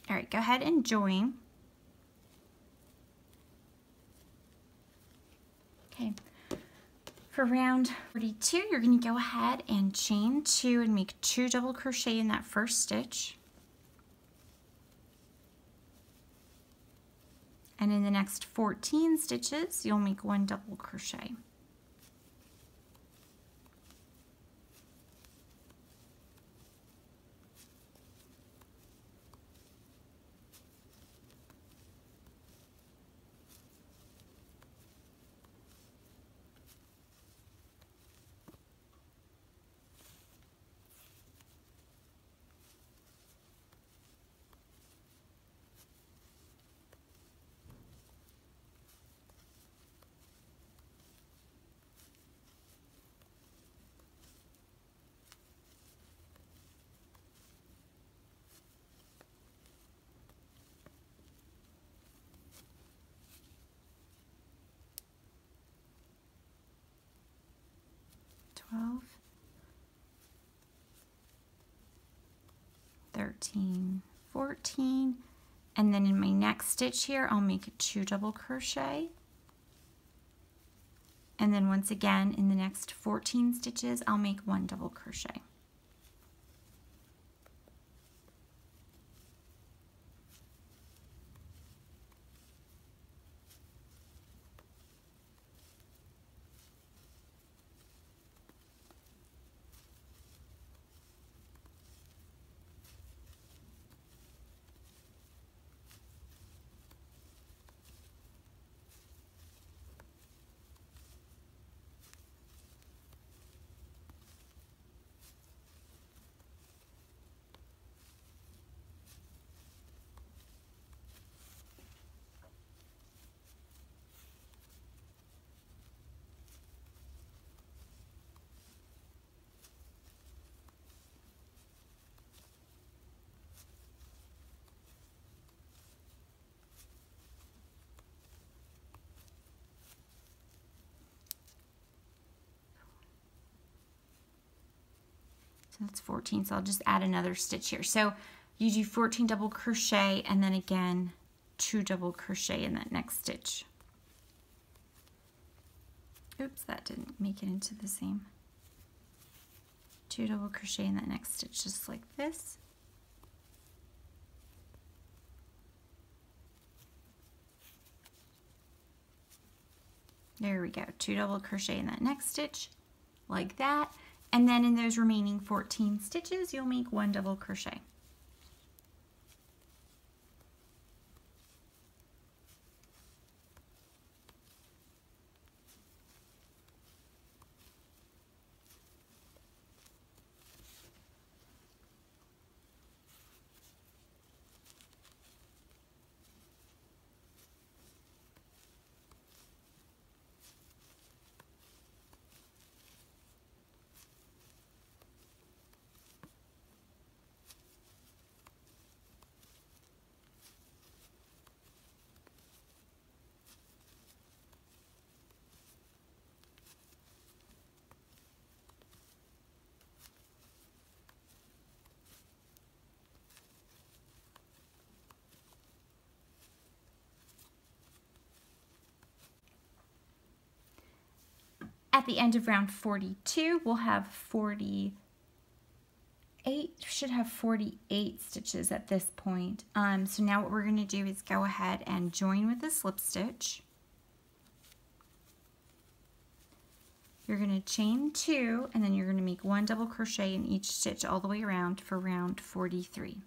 All right, go ahead and join. Okay, for round 42, you're going to go ahead and chain 2 and make 2 double crochet in that first stitch. And in the next 14 stitches, you'll make 1 double crochet. Twelve, 13, 14, and then in my next stitch here, I'll make 2 double crochet. And then once again, in the next 14 stitches, I'll make 1 double crochet. So that's 14, so I'll just add another stitch here. So you do 14 double crochet and then again 2 double crochet in that next stitch. Oops, that didn't make it into the same. 2 double crochet in that next stitch, just like this. There we go, 2 double crochet in that next stitch, like that. And then in those remaining 14 stitches, you'll make 1 double crochet. At the end of round 42, we'll have 48 stitches at this point. So now what we're going to do is go ahead and join with a slip stitch. You're going to chain 2, and then you're going to make 1 double crochet in each stitch all the way around for round 43.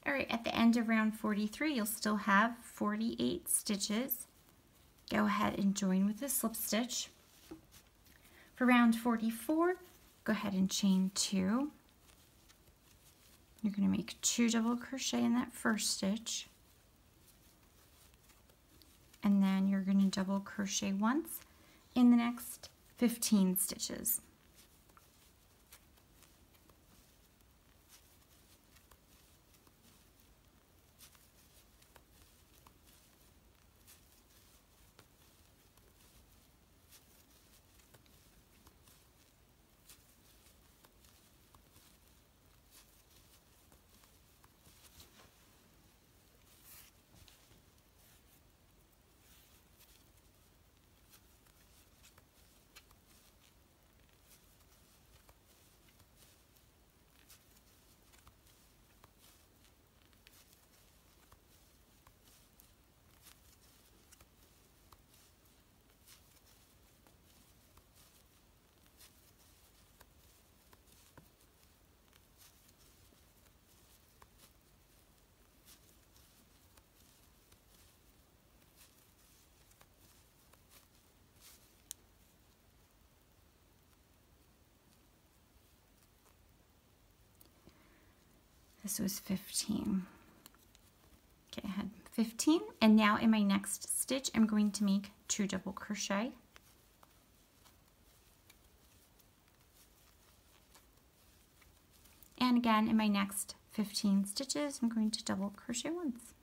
All right, at the end of round 43, you'll still have 48 stitches. Go ahead and join with a slip stitch. For round 44, go ahead and chain 2. You're going to make 2 double crochet in that first stitch. And then you're going to double crochet once in the next 15 stitches. This was 15. Okay, I had 15, and now in my next stitch, I'm going to make 2 double crochet. And again, in my next 15 stitches, I'm going to double crochet once.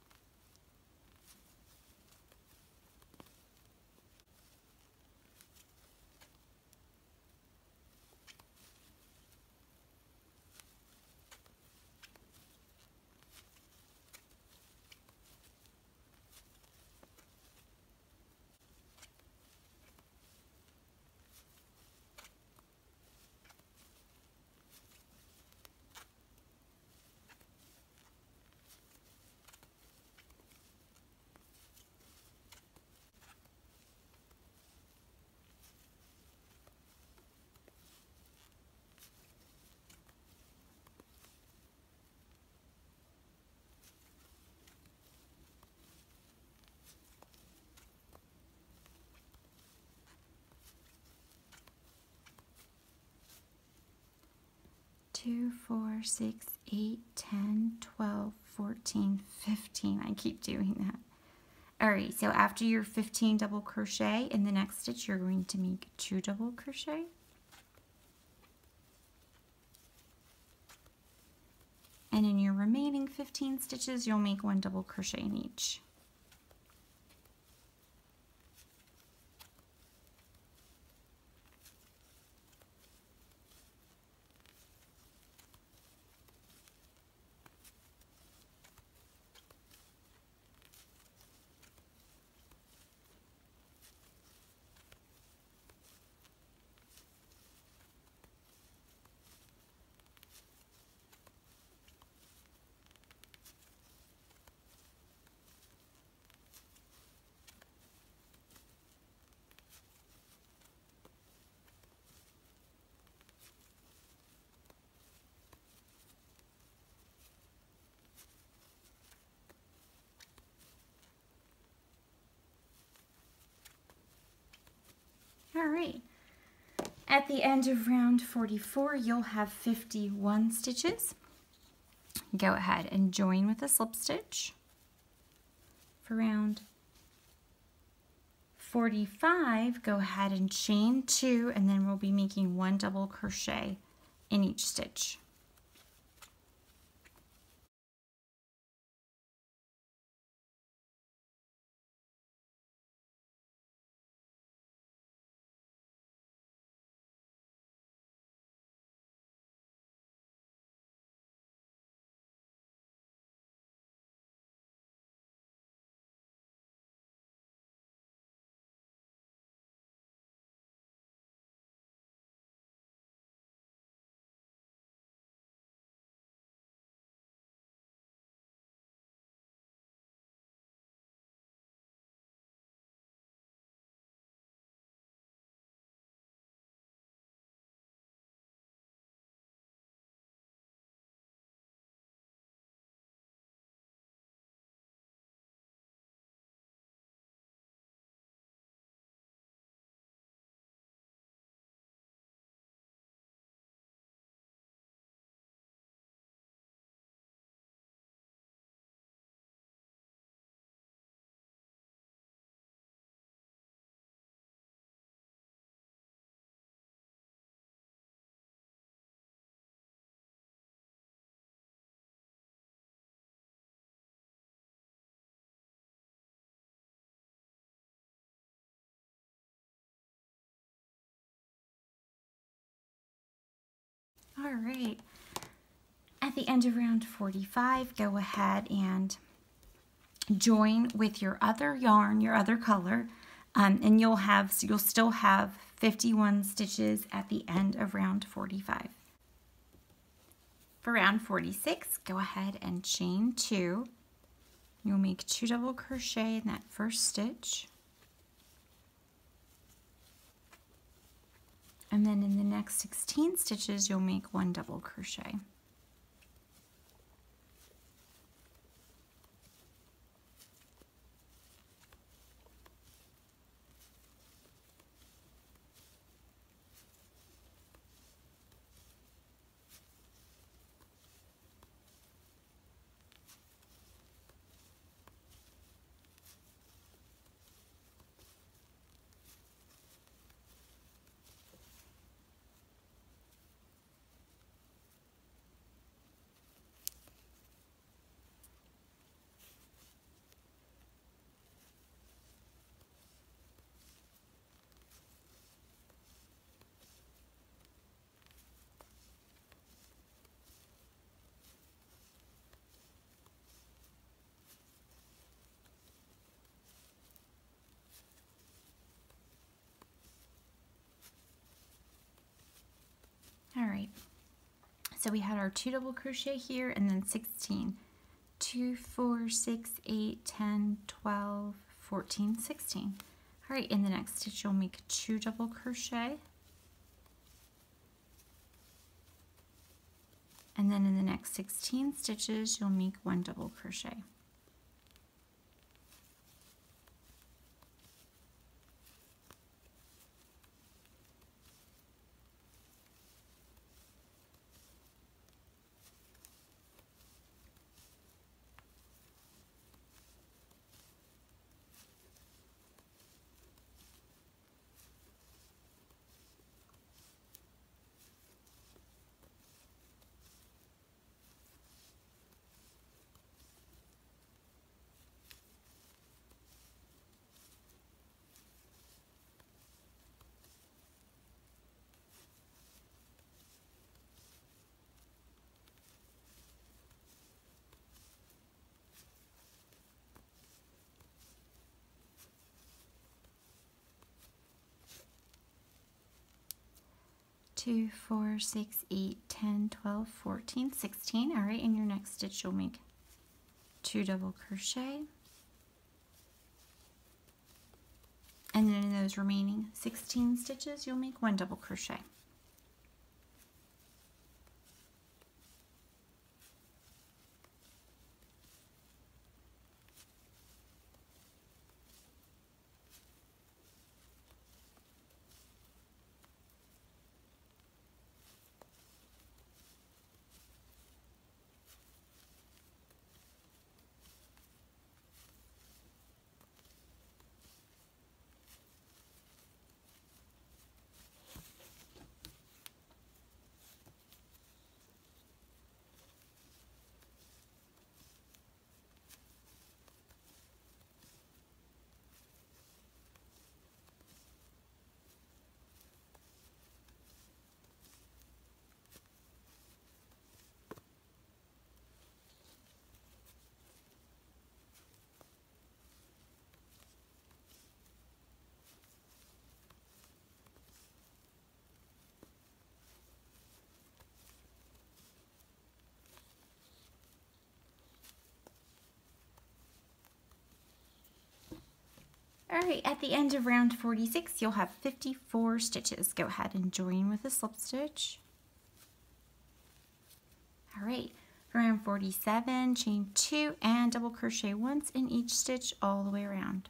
2, 4, 6, 8, 10, 12, 14, 15. I keep doing that. Alright, so after your 15 double crochet, in the next stitch you're going to make 2 double crochet. And in your remaining 15 stitches, you'll make 1 double crochet in each. Alright, at the end of round 44, you'll have 51 stitches. Go ahead and join with a slip stitch. For round 45, go ahead and chain 2, and then we'll be making 1 double crochet in each stitch. All right, at the end of round 45, go ahead and join with your other yarn, your other color, and you'll still have 51 stitches at the end of round 45. For round 46, go ahead and chain 2. You'll make 2 double crochet in that first stitch. And then in the next 16 stitches, you'll make 1 double crochet. All right, so we had our 2 double crochet here and then 16. 2, 4, 6, 8, 10, 12, 14, 16. All right, in the next stitch, you'll make 2 double crochet. And then in the next 16 stitches, you'll make 1 double crochet. 2, 4, 6, 8, 10, 12, 14, 16. All right, in your next stitch you'll make 2 double crochet, and then in those remaining 16 stitches you'll make 1 double crochet. Alright, at the end of round 46, you'll have 54 stitches. Go ahead and join with a slip stitch. Alright, for round 47, chain 2 and double crochet once in each stitch all the way around.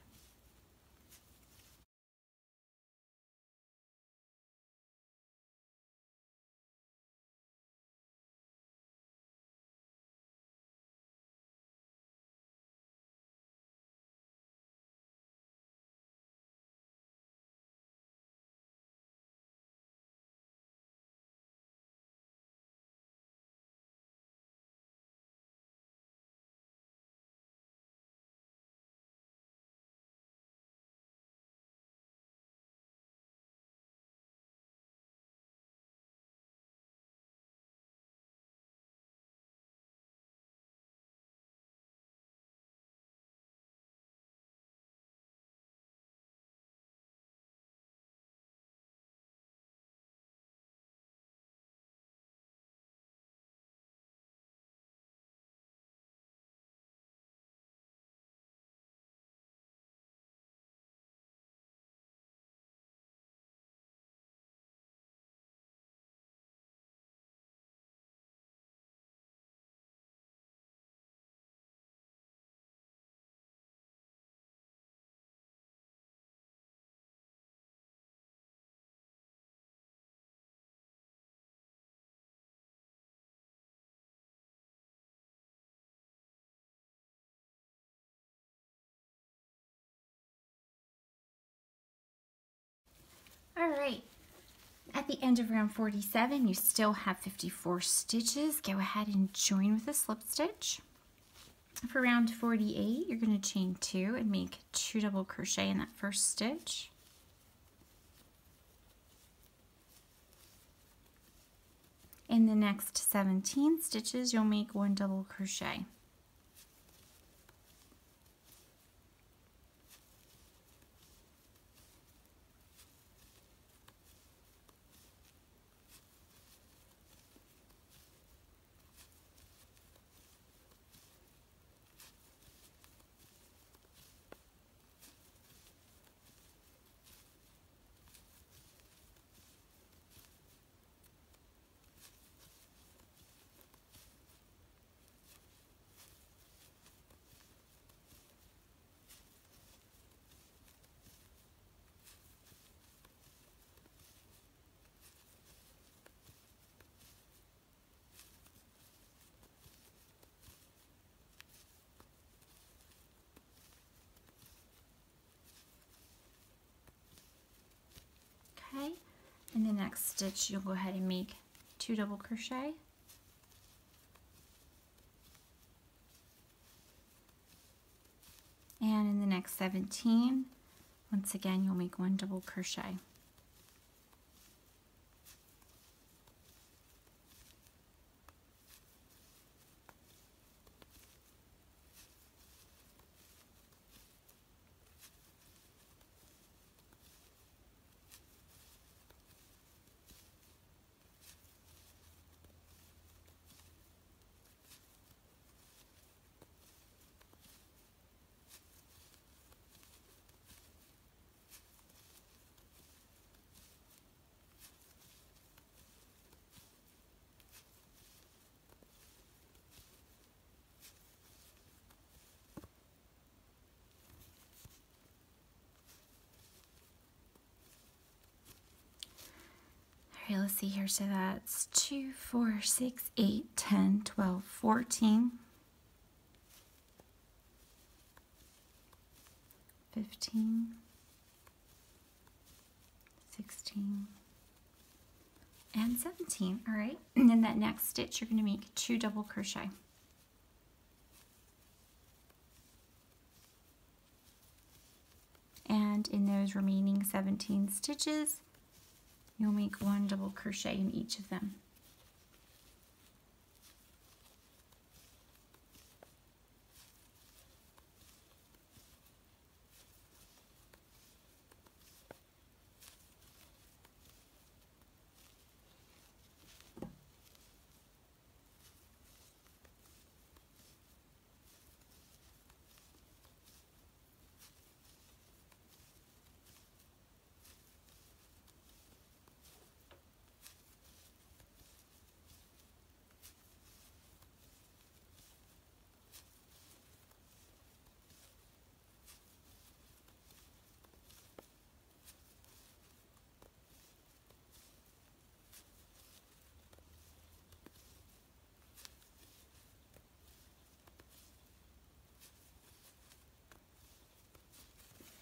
Alright, at the end of round 47, you still have 54 stitches. Go ahead and join with a slip stitch. For round 48, you're going to chain 2 and make 2 double crochet in that first stitch. In the next 17 stitches, you'll make 1 double crochet. Okay, in the next stitch you'll go ahead and make 2 double crochet, and in the next 17, once again you'll make 1 double crochet. Okay, let's see here. So that's 2, 4, 6, 8, 10, 12, 14, 15, 16, and 17. All right, and in that next stitch, you're going to make 2 double crochet. And in those remaining 17 stitches, you'll make 1 double crochet in each of them.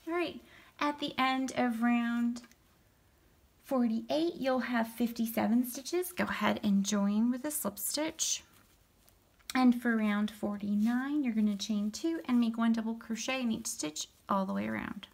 All right, at the end of round 48, you'll have 57 stitches. Go ahead and join with a slip stitch. And for round 49, you're going to chain 2 and make 1 double crochet in each stitch all the way around.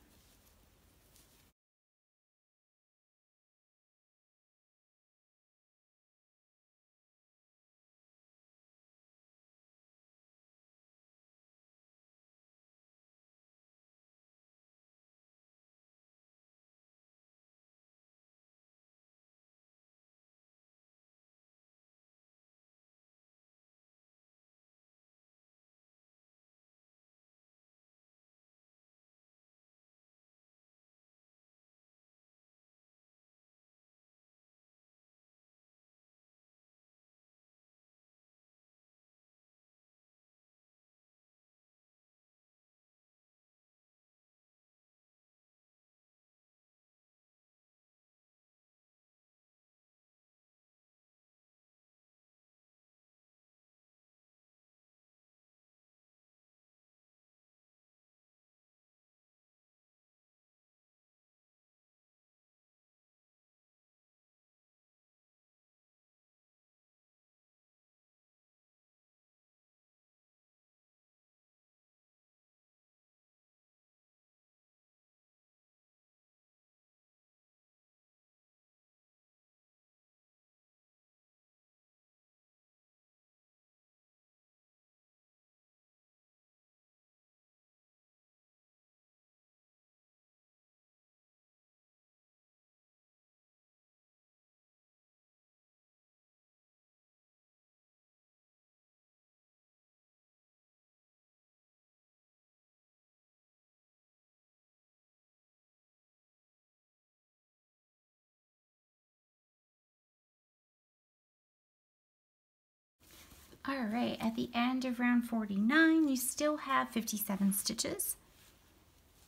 All right, at the end of round 49, you still have 57 stitches.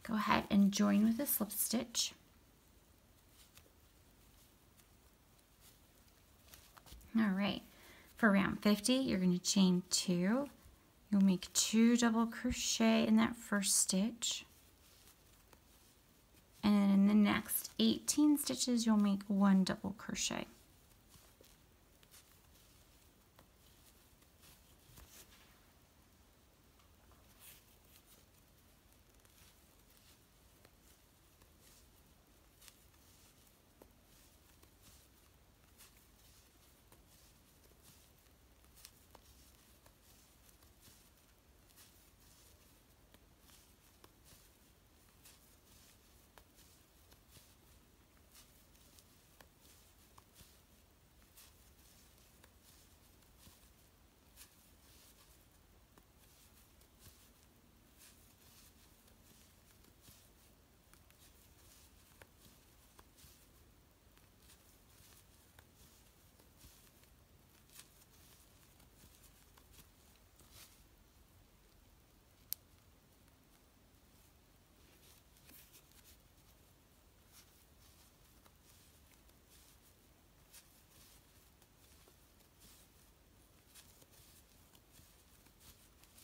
Go ahead and join with a slip stitch. All right, for round 50, you're going to chain 2. You'll make 2 double crochet in that first stitch. And in the next 18 stitches, you'll make 1 double crochet.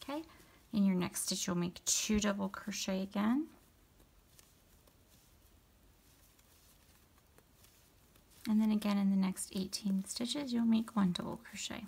Okay, in your next stitch you'll make 2 double crochet again. And then again in the next 18 stitches you'll make 1 double crochet.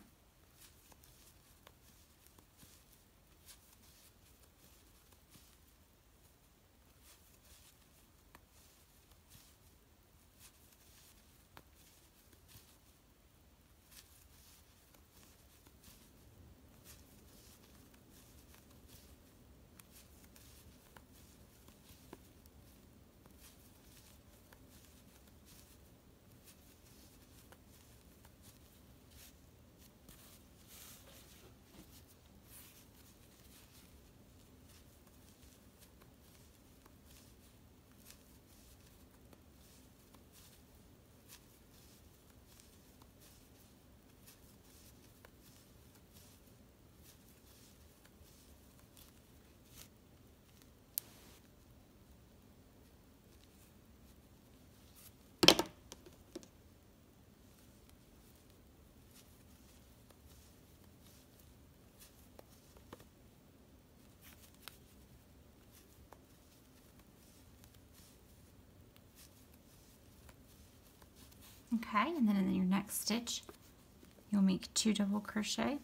Okay, and then in your next stitch, you'll make 2 double crochet.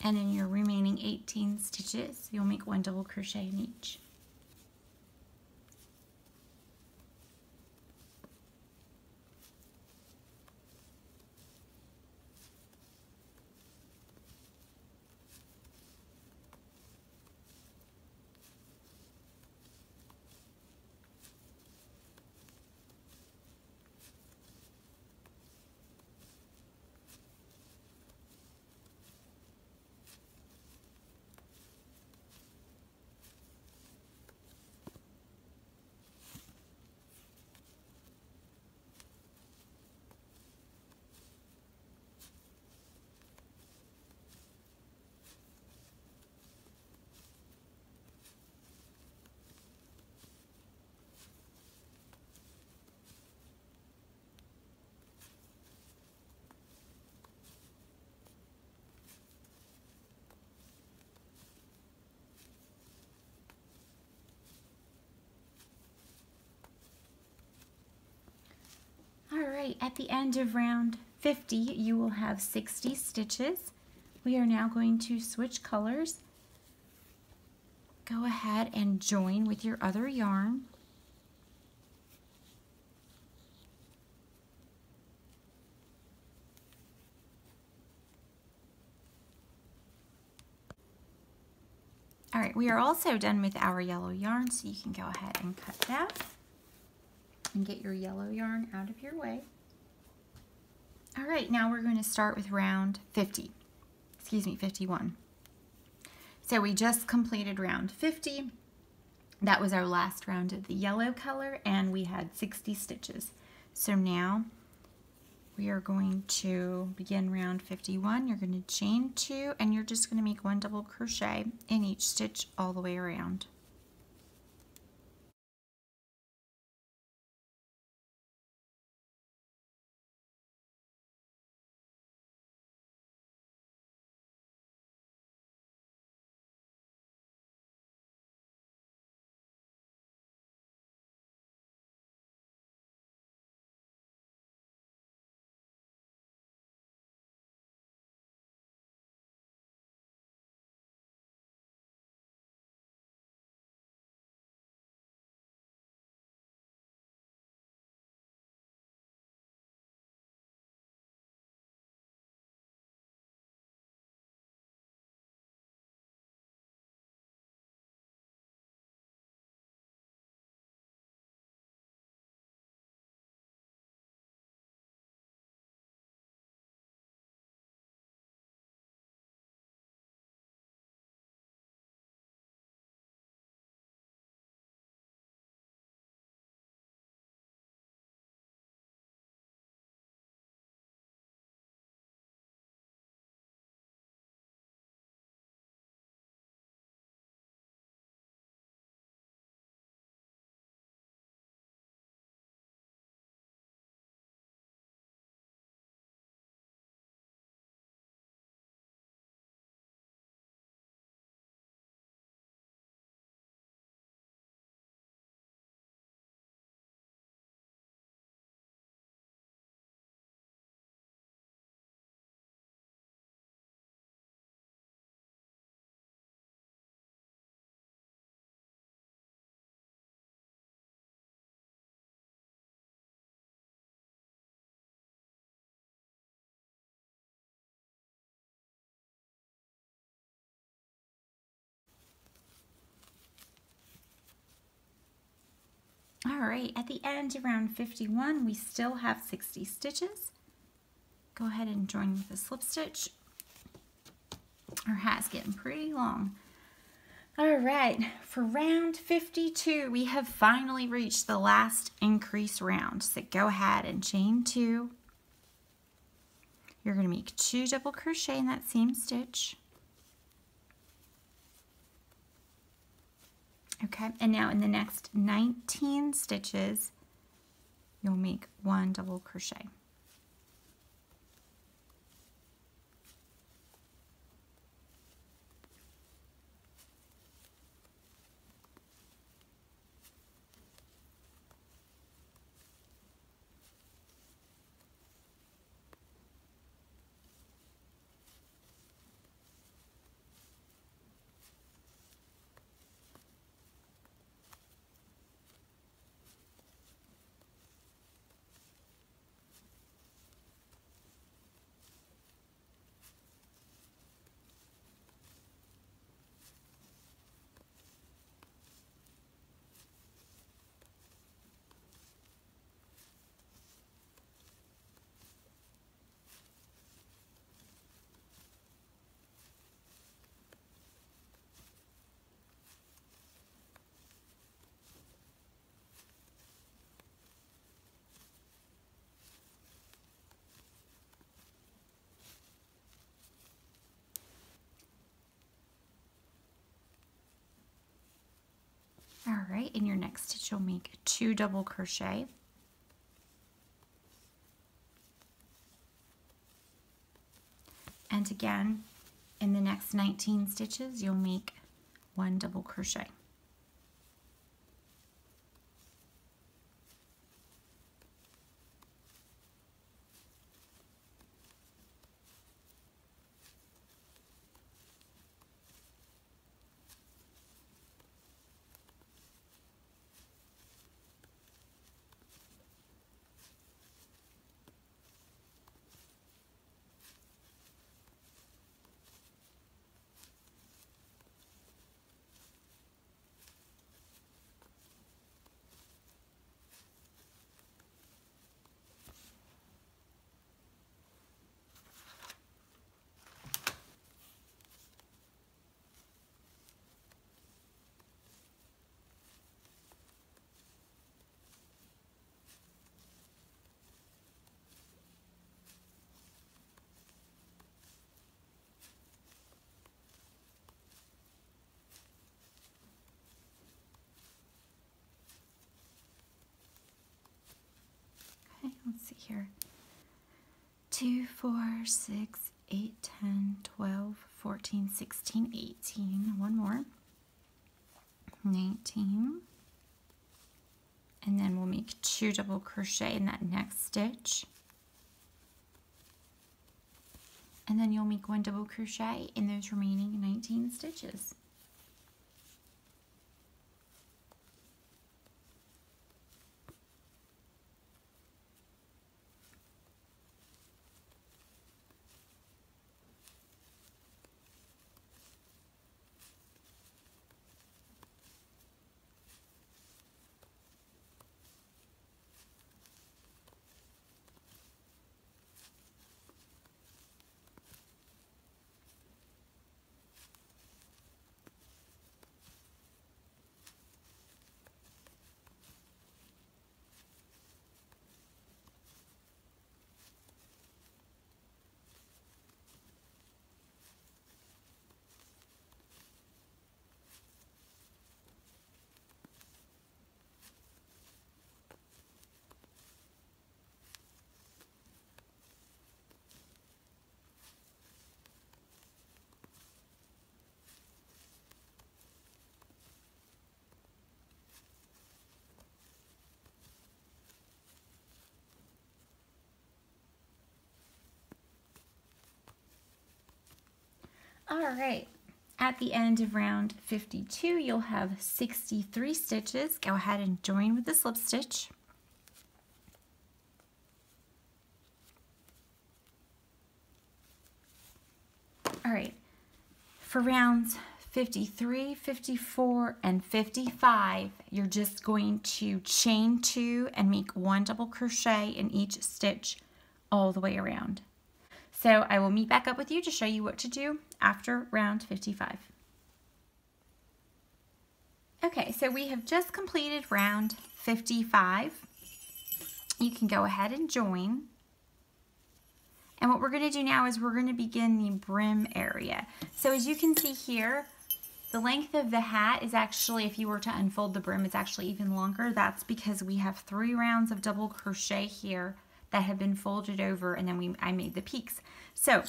And in your remaining 18 stitches, you'll make 1 double crochet in each. Alright, at the end of round 50, you will have 60 stitches. We are now going to switch colors. Go ahead and join with your other yarn. Alright, we are also done with our yellow yarn, so you can go ahead and cut that and get your yellow yarn out of your way. All right, now we're going to start with round 51. So we just completed round 50. That was our last round of the yellow color, and we had 60 stitches. So now we are going to begin round 51. You're going to chain 2, and you're just going to make 1 double crochet in each stitch all the way around. All right, at the end of round 51, we still have 60 stitches. Go ahead and join with a slip stitch. Our hat's getting pretty long. All right, for round 52, we have finally reached the last increase round. So go ahead and chain 2. You're going to make 2 double crochet in that same stitch. Okay, and now in the next 19 stitches, you'll make 1 double crochet. All right, in your next stitch, you'll make 2 double crochet. And again, in the next 19 stitches, you'll make 1 double crochet. Let's see here. 2, 4, 6, 8, 10, 12, 14, 16, 18. One more. 19. And then we'll make 2 double crochet in that next stitch. And then you'll make 1 double crochet in those remaining 19 stitches. All right, at the end of round 52, you'll have 63 stitches. Go ahead and join with the slip stitch. All right, for rounds 53, 54, and 55, you're just going to chain 2 and make 1 double crochet in each stitch all the way around. So I will meet back up with you to show you what to do after round 55. Okay, so we have just completed round 55. You can go ahead and join. And what we're going to do now is we're going to begin the brim area. So as you can see here, the length of the hat is actually, if you were to unfold the brim, it's actually even longer. That's because we have 3 rounds of double crochet here that have been folded over, and then I made the peaks. So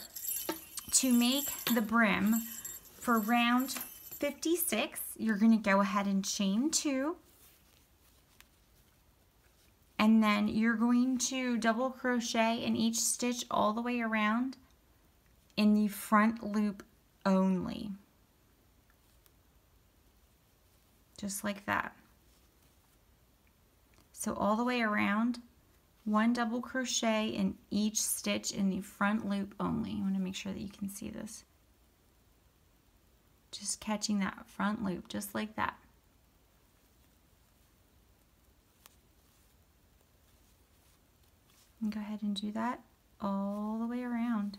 to make the brim for round 56, you're going to go ahead and chain 2. And then you're going to double crochet in each stitch all the way around in the front loop only. Just like that. So all the way around, 1 double crochet in each stitch in the front loop only. I want to make sure that you can see this. Just catching that front loop, just like that. And go ahead and do that all the way around.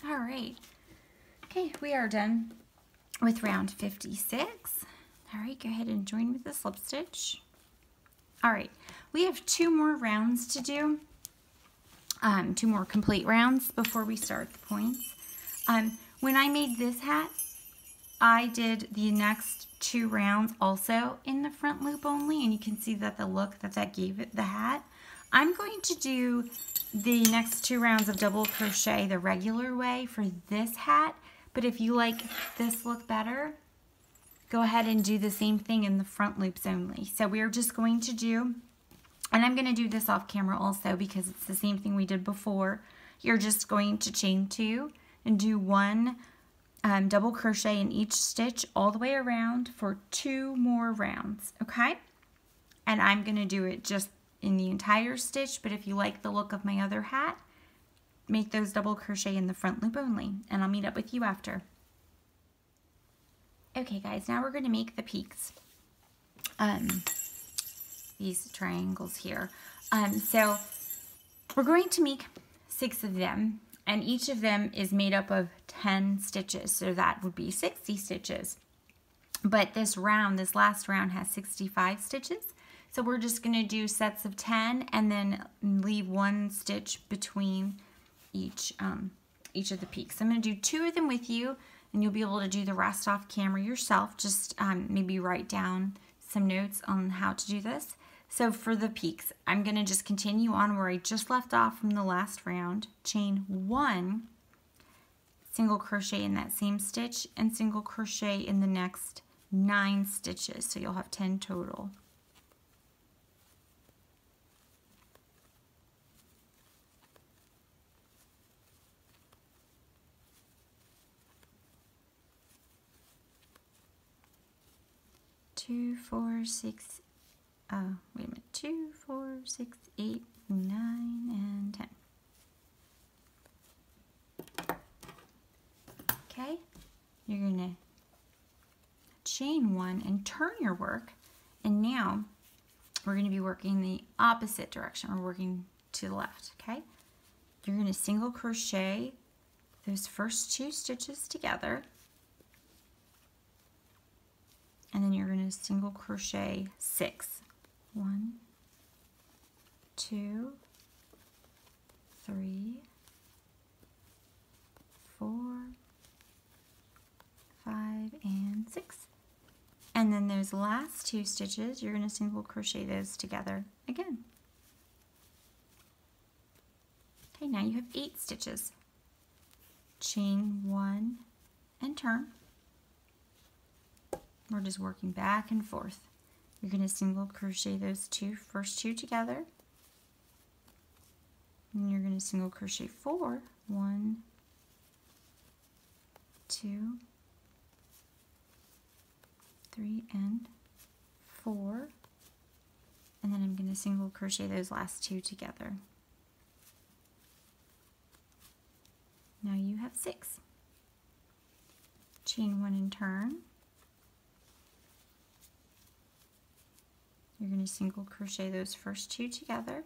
All right. Okay, we are done with round 56. All right, go ahead and join with the slip stitch. All right, we have 2 more rounds to do. 2 more complete rounds before we start the points. When I made this hat, I did the next 2 rounds also in the front loop only, and you can see that the look that gave it the hat. I'm going to do the next 2 rounds of double crochet the regular way for this hat, but if you like this look better, go ahead and do the same thing in the front loops only. So we're just going to do, and I'm going to do this off camera also because it's the same thing we did before. You're just going to chain 2 and do 1 double crochet in each stitch all the way around for 2 more rounds, okay? And I'm going to do it just in the entire stitch, but if you like the look of my other hat, make those double crochet in the front loop only, and I'll meet up with you after. Okay guys, now we're going to make the peaks. These triangles here. So we're going to make 6 of them, and each of them is made up of 10 stitches, so that would be 60 stitches. But this last round has 65 stitches, so we're just going to do sets of 10 and then leave 1 stitch between each of the peaks. I'm going to do 2 of them with you, and you'll be able to do the rest off camera yourself. Just maybe write down some notes on how to do this. So for the peaks, I'm going to just continue on where I just left off from the last round, chain 1, single crochet in that same stitch, and single crochet in the next 9 stitches, so you'll have 10 total. Two, 4, 6, wait a minute, 2, 4, 6, 8, 9, and 10. Okay, you're going to chain 1 and turn your work, and now we're going to be working the opposite direction. We're working to the left, okay? You're going to single crochet those first 2 stitches together, and then you're going to single crochet 6. 1, 2, 3, 4, 5, and 6. And then those last 2 stitches, you're going to single crochet those together again. Okay, now you have 8 stitches. Chain 1 and turn. We're just working back and forth. You're going to single crochet those first two together. And you're going to single crochet 4. 1, 2, 3, and 4. And then I'm going to single crochet those last 2 together. Now you have 6. Chain 1 and turn. You're going to single crochet those first 2 together.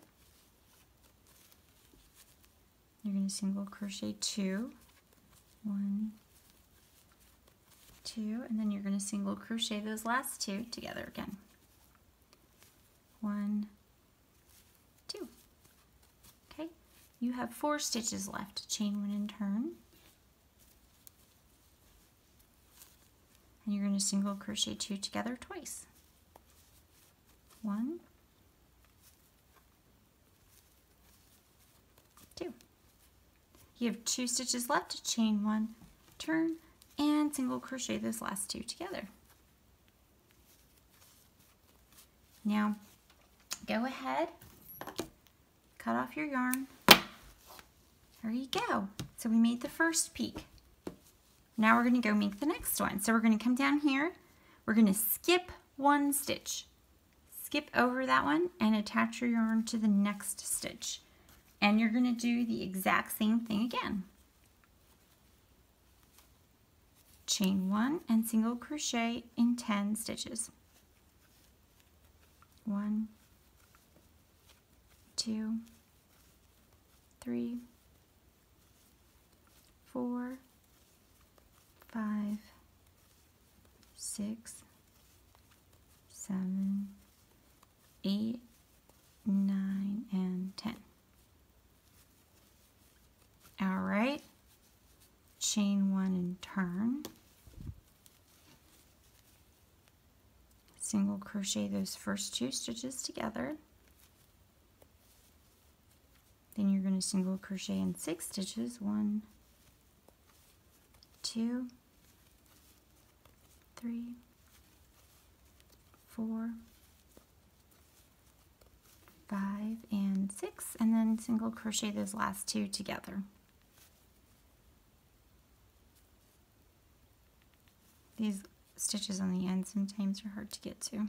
You're going to single crochet 2. 1, 2, and then you're going to single crochet those last 2 together again. 1, 2. Okay, you have 4 stitches left. Chain 1 and turn. And you're going to single crochet 2 together twice. 1, 2. You have 2 stitches left. Chain 1, turn, and single crochet those last 2 together. Now go ahead, cut off your yarn. There you go. So we made the first peak. Now we're going to go make the next one. So we're going to come down here. We're going to skip 1 stitch. Skip over that one and attach your yarn to the next stitch. And you're going to do the exact same thing again. Chain 1 and single crochet in 10 stitches. 1, 2, 3, 4, 5, 6, 7, 8, 9, and 10. All right, chain 1 and turn. Single crochet those first 2 stitches together. Then you're going to single crochet in 6 stitches. 1, 2, 3, 4, 5, and 6, and then single crochet those last 2 together. These stitches on the end sometimes are hard to get to.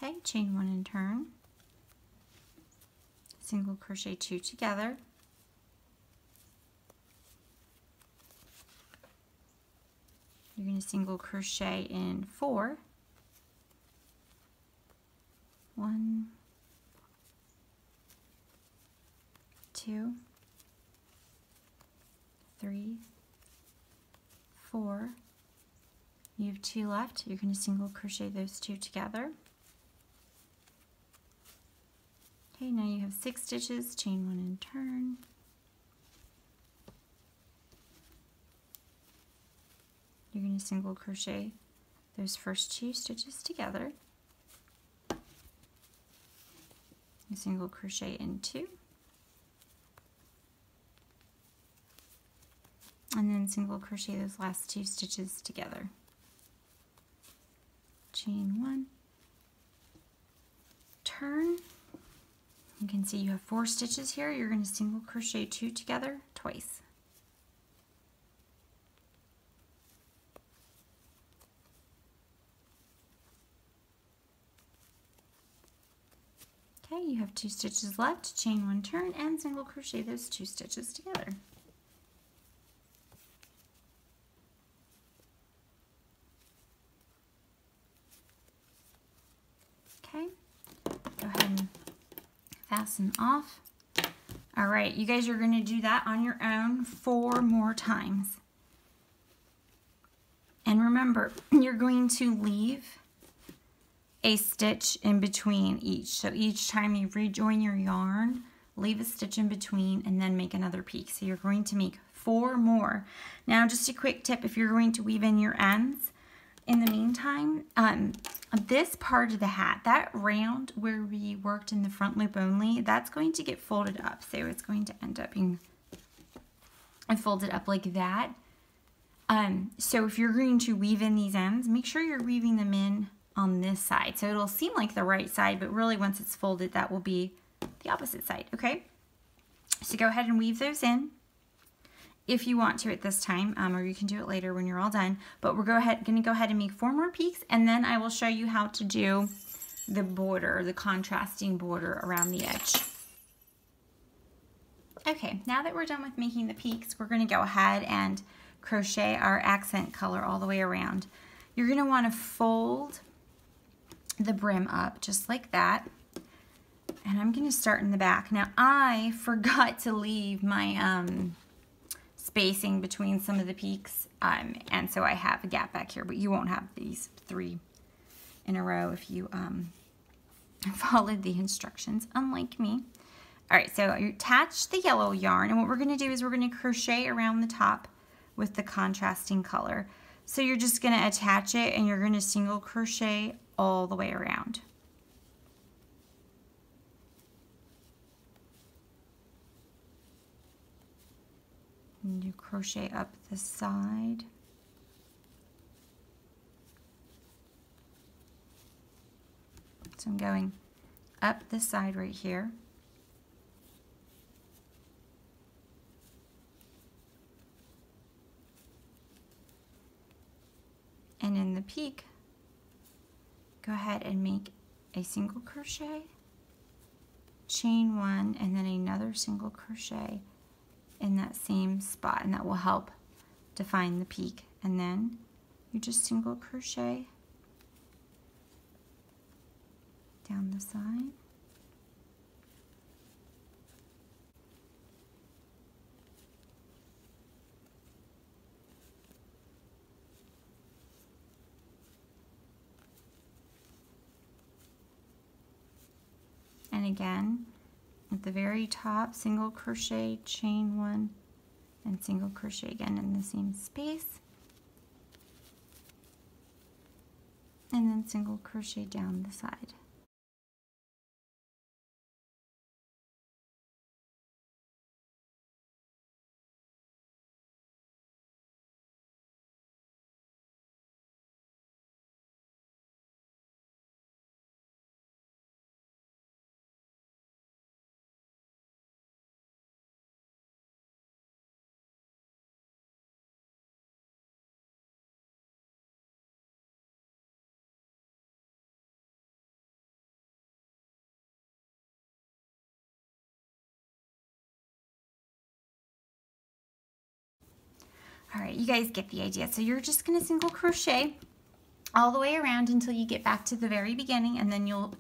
Okay, chain 1 and turn. Single crochet 2 together. You're going to single crochet in 4. 1, 2, 3, 4. You have 2 left. You're going to single crochet those 2 together. Okay, now you have 6 stitches, chain 1 and turn. You're going to single crochet those first 2 stitches together. You single crochet in 2. And then single crochet those last 2 stitches together. Chain 1, turn. You can see you have 4 stitches here. You're going to single crochet 2 together twice. Okay, you have 2 stitches left, chain 1, turn, and single crochet those 2 stitches together. Okay, go ahead and fasten off. All right, you guys are going to do that on your own 4 more times. And remember, you're going to leave a stitch in between each. So each time you rejoin your yarn, leave a stitch in between and then make another peak. So you're going to make 4 more. Now, just a quick tip, if you're going to weave in your ends, in the meantime, this part of the hat, that round where we worked in the front loop only, that's going to get folded up. So it's going to end up being folded up like that. So if you're going to weave in these ends, make sure you're weaving them in on this side. So it'll seem like the right side, but really once it's folded, that will be the opposite side, okay? So go ahead and weave those in if you want to at this time, or you can do it later when you're all done. But we're going to go ahead and make 4 more peaks, and then I will show you how to do the border, the contrasting border around the edge. Okay, now that we're done with making the peaks, we're going to go ahead and crochet our accent color all the way around. You're going to want to fold the brim up just like that, and I'm going to start in the back. Now I forgot to leave my spacing between some of the peaks, and so I have a gap back here, but you won't have these 3 in a row if you followed the instructions, unlike me. All right, so you attach the yellow yarn, and what we're going to do is we're going to crochet around the top with the contrasting color. So you're just going to attach it, and you're going to single crochet all the way around. And you crochet up the side. So I'm going up this side right here. And in the peak, go ahead and make a single crochet, chain 1, and then another single crochet in that same spot, and that will help define the peak. And then you just single crochet down the side. And again, at the very top, single crochet, chain 1, and single crochet again in the same space. And then single crochet down the side. All right, you guys get the idea. So you're just gonna single crochet all the way around until you get back to the very beginning, and then you'll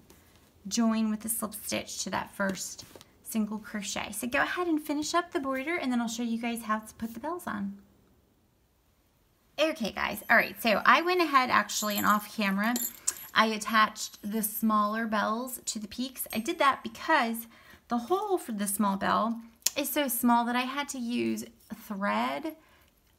join with the slip stitch to that first single crochet. So go ahead and finish up the border, and then I'll show you guys how to put the bells on. Okay guys, all right, so I went ahead actually and off camera, I attached the smaller bells to the peaks. I did that because the hole for the small bell is so small that I had to use thread,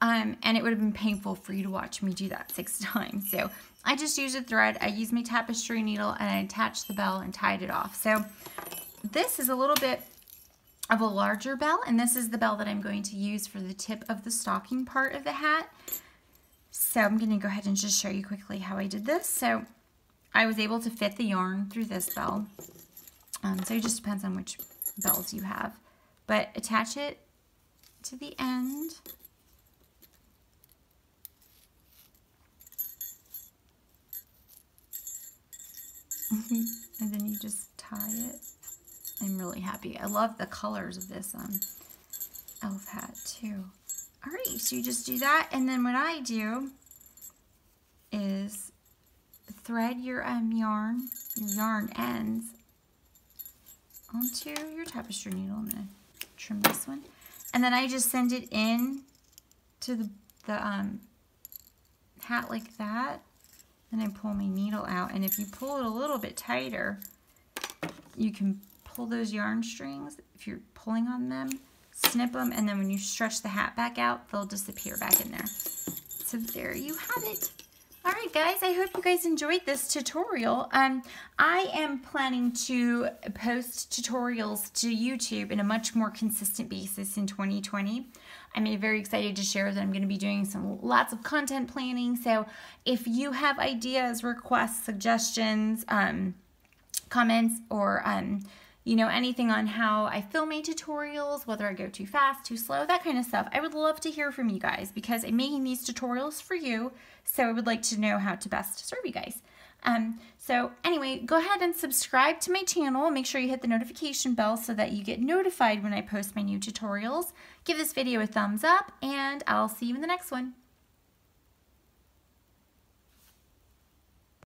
and it would have been painful for you to watch me do that 6 times. So I just used a thread, I used my tapestry needle, and I attached the bell and tied it off. So this is a little bit of a larger bell, and this is the bell that I'm going to use for the tip of the stocking part of the hat. So I'm going to go ahead and just show you quickly how I did this. So I was able to fit the yarn through this bell. So it just depends on which bells you have. But attach it to the end. And then you just tie it. I'm really happy. I love the colors of this elf hat too. All right, so you just do that, and then what I do is thread your yarn ends onto your tapestry needle. I'm gonna trim this one, and then I just send it in to the hat like that. Then I pull my needle out, and if you pull it a little bit tighter, you can pull those yarn strings. If you're pulling on them, snip them, and then when you stretch the hat back out, they'll disappear back in there. So there you have it. All right, guys, I hope you guys enjoyed this tutorial. I am planning to post tutorials to YouTube in a much more consistent basis in 2020. I'm very excited to share that I'm going to be doing lots of content planning. So if you have ideas, requests, suggestions, comments, or you know, anything on how I film my tutorials, whether I go too fast, too slow, that kind of stuff, I would love to hear from you guys because I'm making these tutorials for you, so I would like to know how to best serve you guys. So anyway, go ahead and subscribe to my channel. Make sure you hit the notification bell so that you get notified when I post my new tutorials. Give this video a thumbs up, and I'll see you in the next one.